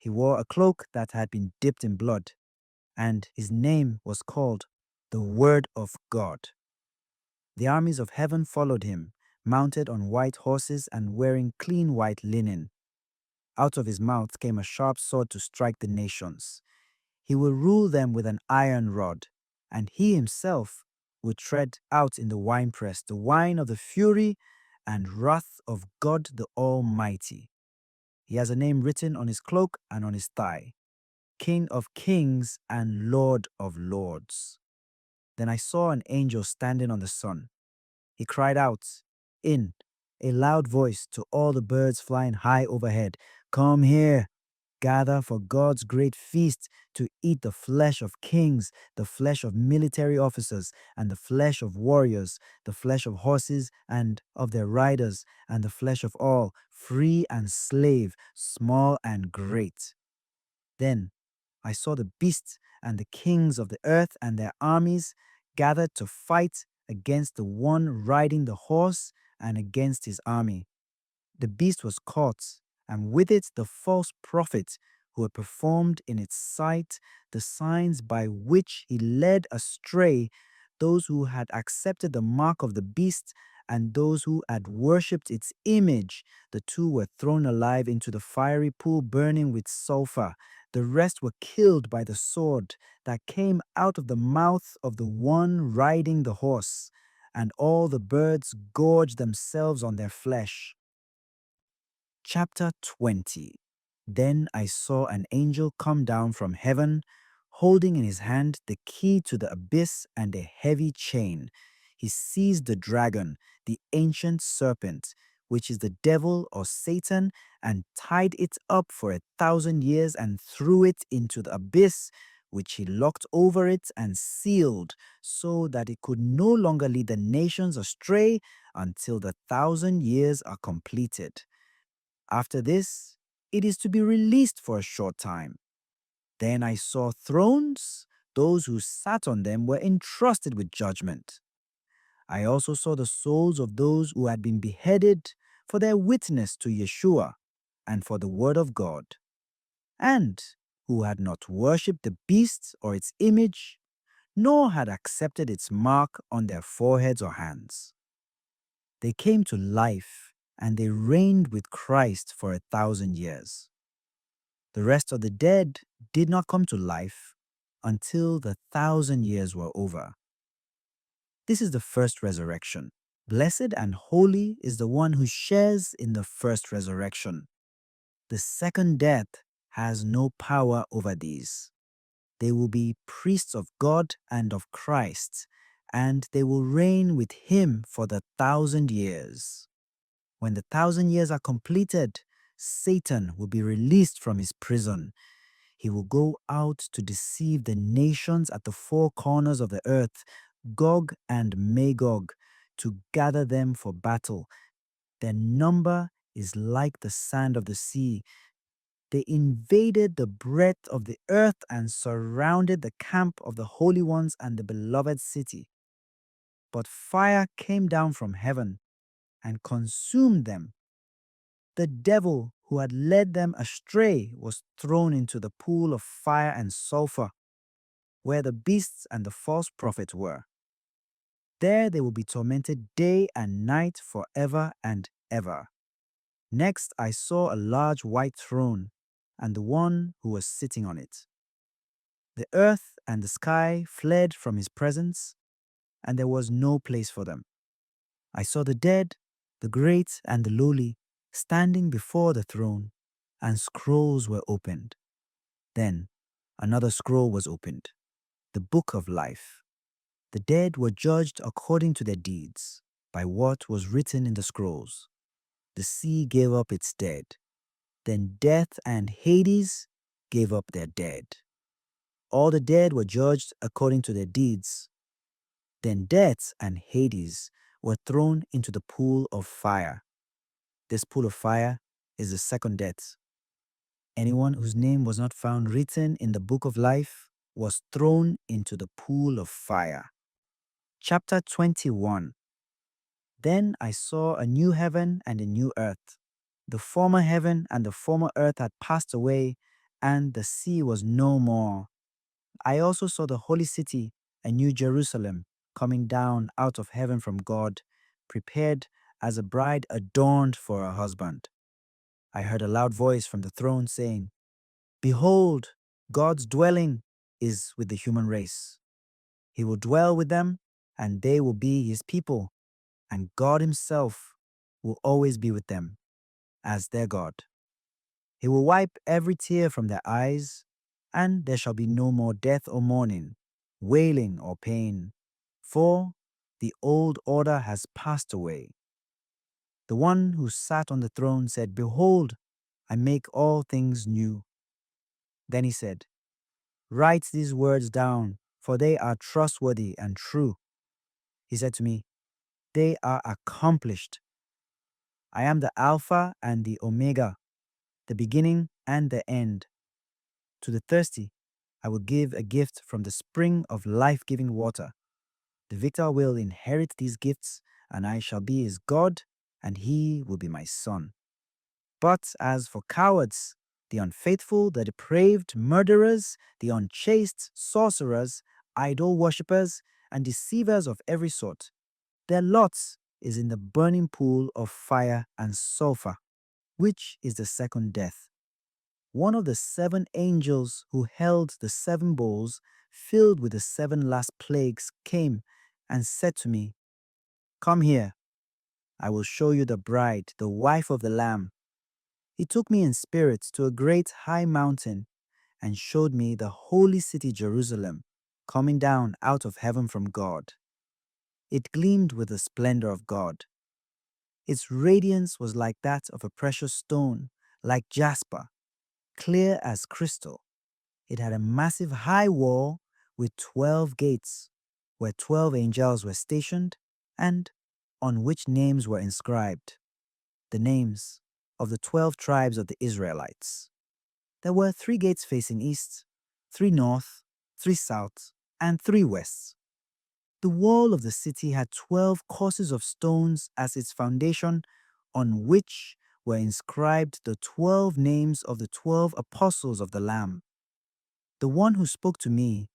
He wore a cloak that had been dipped in blood, and his name was called the Word of God. The armies of heaven followed him, mounted on white horses and wearing clean white linen. Out of his mouth came a sharp sword to strike the nations. He will rule them with an iron rod, and he himself will tread out in the winepress the wine of the fury and wrath of God the Almighty. He has a name written on his cloak and on his thigh, King of Kings and Lord of Lords. Then I saw an angel standing on the sun. He cried out in a loud voice to all the birds flying high overhead, "Come here, gather for God's great feast to eat the flesh of kings, the flesh of military officers, and the flesh of warriors, the flesh of horses and of their riders, and the flesh of all, free and slave, small and great." Then I saw the beast and the kings of the earth and their armies gathered to fight against the one riding the horse and against his army. The beast was caught, and with it the false prophet who had performed in its sight the signs by which he led astray those who had accepted the mark of the beast and those who had worshipped its image. The two were thrown alive into the fiery pool burning with sulfur. The rest were killed by the sword that came out of the mouth of the one riding the horse, and all the birds gorged themselves on their flesh. Chapter 20. Then I saw an angel come down from heaven, holding in his hand the key to the abyss and a heavy chain. He seized the dragon, the ancient serpent, which is the devil or Satan, and tied it up for 1,000 years and threw it into the abyss, which he locked over it and sealed, so that it could no longer lead the nations astray until the 1,000 years are completed. After this, it is to be released for a short time. Then I saw thrones. Those who sat on them were entrusted with judgment. I also saw the souls of those who had been beheaded for their witness to Yeshua and for the word of God, and who had not worshipped the beast or its image, nor had accepted its mark on their foreheads or hands. They came to life, and they reigned with Christ for 1,000 years. The rest of the dead did not come to life until the 1,000 years were over. This is the first resurrection. Blessed and holy is the one who shares in the first resurrection. The second death has no power over these. They will be priests of God and of Christ, and they will reign with him for the 1,000 years. When the 1,000 years are completed, Satan will be released from his prison. He will go out to deceive the nations at the four corners of the earth, Gog and Magog, to gather them for battle. Their number is like the sand of the sea. They invaded the breadth of the earth and surrounded the camp of the holy ones and the beloved city. But fire came down from heaven and consumed them. The devil who had led them astray was thrown into the pool of fire and sulfur, where the beasts and the false prophets were. There they will be tormented day and night forever and ever. Next I saw a large white throne, and the one who was sitting on it. The earth and the sky fled from his presence, and there was no place for them. I saw the dead, the great and the lowly, standing before the throne, and scrolls were opened. Then another scroll was opened, the book of life. The dead were judged according to their deeds, by what was written in the scrolls. The sea gave up its dead. Then death and Hades gave up their dead. All the dead were judged according to their deeds. Then death and Hades were thrown into the pool of fire. This pool of fire is the second death. Anyone whose name was not found written in the book of life was thrown into the pool of fire. Chapter 21. Then I saw a new heaven and a new earth. The former heaven and the former earth had passed away, and the sea was no more. I also saw the holy city, a new Jerusalem, coming down out of heaven from God, prepared as a bride adorned for her husband. I heard a loud voice from the throne saying, "Behold, God's dwelling is with the human race. He will dwell with them, and they will be his people, and God himself will always be with them as their God. He will wipe every tear from their eyes, and there shall be no more death or mourning, wailing or pain, for the old order has passed away." The one who sat on the throne said, "Behold, I make all things new." Then he said, "Write these words down, for they are trustworthy and true." He said to me, "They are accomplished. I am the Alpha and the Omega, the beginning and the end. To the thirsty, I will give a gift from the spring of life-giving water. The victor will inherit these gifts, and I shall be his God, and he will be my son. But as for cowards, the unfaithful, the depraved, murderers, the unchaste, sorcerers, idol worshippers, and deceivers of every sort, their lot is in the burning pool of fire and sulfur, which is the second death. One of the 7 angels who held the 7 bowls filled with the 7 last plagues came and said to me, "Come here, I will show you the bride, the wife of the Lamb." He took me in spirit to a great high mountain and showed me the holy city Jerusalem, coming down out of heaven from God. It gleamed with the splendor of God. Its radiance was like that of a precious stone, like jasper, clear as crystal. It had a massive high wall with 12 gates, where 12 angels were stationed, and on which names were inscribed, the names of the 12 tribes of the Israelites. There were 3 gates facing east, 3 north, 3 south, and 3 west. The wall of the city had 12 courses of stones as its foundation, on which were inscribed the 12 names of the 12 apostles of the Lamb. The one who spoke to me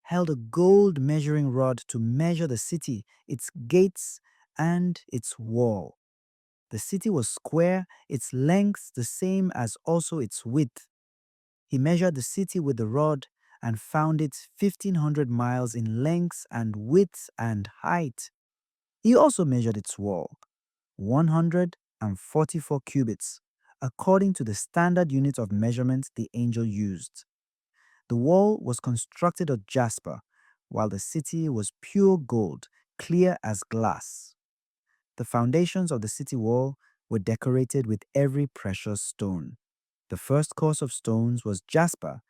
held a gold measuring rod to measure the city, its gates, and its wall. The city was square, its length the same as also its width. He measured the city with the rod and found it 1,500 miles in length and width and height. He also measured its wall, 144 cubits, according to the standard unit of measurement the angel used. The wall was constructed of jasper, while the city was pure gold, clear as glass. The foundations of the city wall were decorated with every precious stone. The first course of stones was jasper,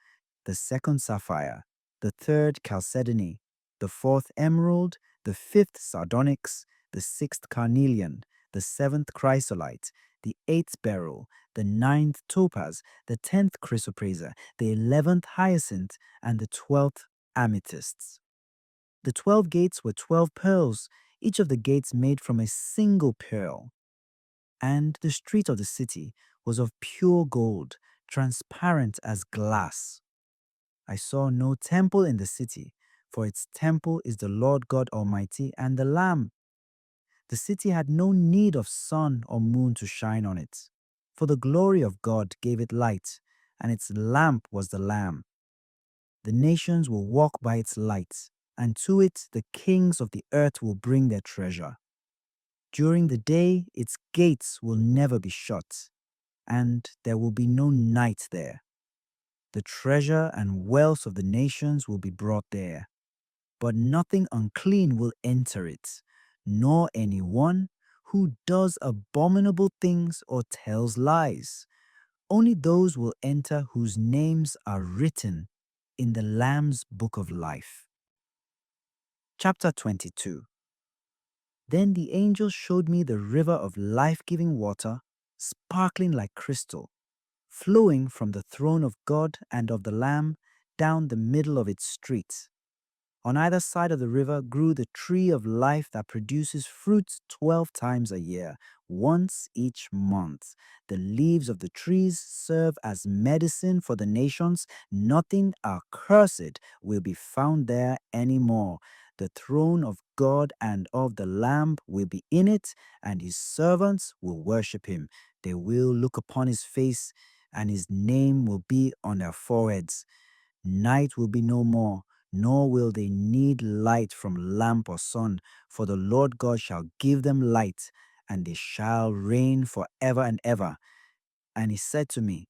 the second sapphire, the third chalcedony, the fourth emerald, the fifth sardonyx, the sixth carnelian, the seventh chrysolite, the eighth beryl, the ninth topaz, the 10th chrysoprase, the 11th hyacinth, and the 12th amethysts. The 12 gates were 12 pearls, each of the gates made from a single pearl. And the street of the city was of pure gold, transparent as glass. I saw no temple in the city, for its temple is the Lord God Almighty and the Lamb. The city had no need of sun or moon to shine on it, for the glory of God gave it light, and its lamp was the Lamb. The nations will walk by its light, and to it the kings of the earth will bring their treasure. During the day its gates will never be shut, and there will be no night there. The treasure and wealth of the nations will be brought there, but nothing unclean will enter it, nor anyone who does abominable things or tells lies. Only those will enter whose names are written in the Lamb's book of life. Chapter 22. Then the angel showed me the river of life-giving water, sparkling like crystal, flowing from the throne of God and of the Lamb down the middle of its street. On either side of the river grew the tree of life that produces fruits 12 times a year, once each month. The leaves of the trees serve as medicine for the nations. Nothing accursed will be found there anymore. The throne of God and of the Lamb will be in it, and his servants will worship him. They will look upon his face, and his name will be on their foreheads. Night will be no more, nor will they need light from lamp or sun, for the Lord God shall give them light, and they shall reign forever and ever. And he said to me,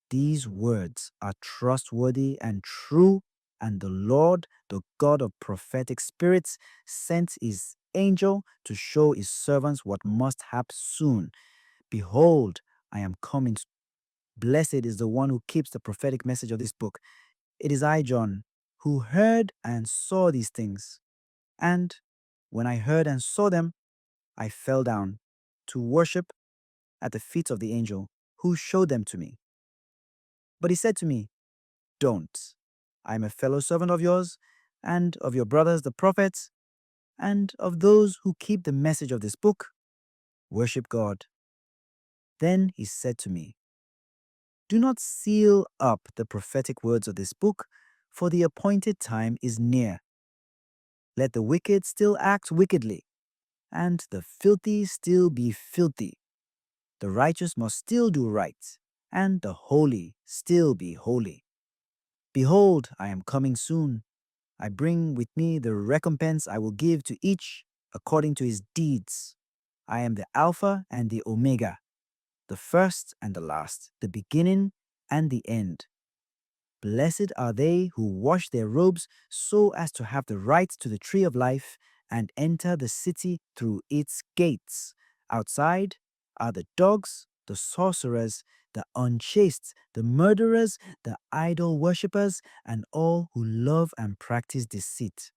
these words are trustworthy and true, and the Lord, the God of prophetic spirits, sent his angel to show his servants what must happen soon. Behold, I am coming. Blessed is the one who keeps the prophetic message of this book. It is I, John, who heard and saw these things. And when I heard and saw them, I fell down to worship at the feet of the angel who showed them to me. But he said to me, don't. I am a fellow servant of yours and of your brothers the prophets and of those who keep the message of this book. Worship God. Then he said to me, do not seal up the prophetic words of this book, for the appointed time is near. Let the wicked still act wickedly, and the filthy still be filthy. The righteous must still do right, and the holy still be holy. Behold, I am coming soon. I bring with me the recompense I will give to each according to his deeds. I am the Alpha and the Omega, the first and the last, the beginning and the end. Blessed are they who wash their robes so as to have the right to the tree of life and enter the city through its gates. Outside are the dogs, the sorcerers, the unchaste, the murderers, the idol worshippers, and all who love and practice deceit.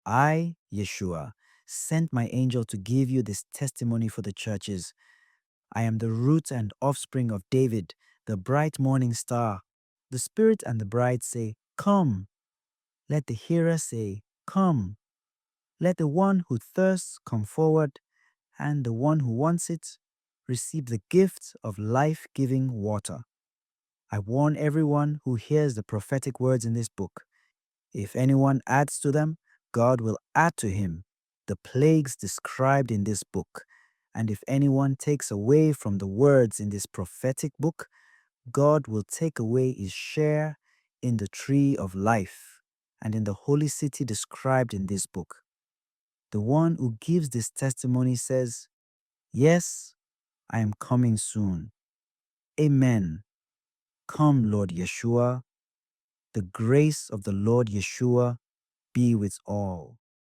I, Yeshua, sent my angel to give you this testimony for the churches. I am the root and offspring of David, the bright morning star. The Spirit and the bride say, come. Let the hearer say, come. Let the one who thirsts come forward, and the one who wants it receive the gift of life-giving water. I warn everyone who hears the prophetic words in this book. If anyone adds to them, God will add to him the plagues described in this book. And if anyone takes away from the words in this prophetic book, God will take away his share in the tree of life and in the holy city described in this book. The one who gives this testimony says, yes, I am coming soon. Amen. Come, Lord Yeshua. The grace of the Lord Yeshua be with all.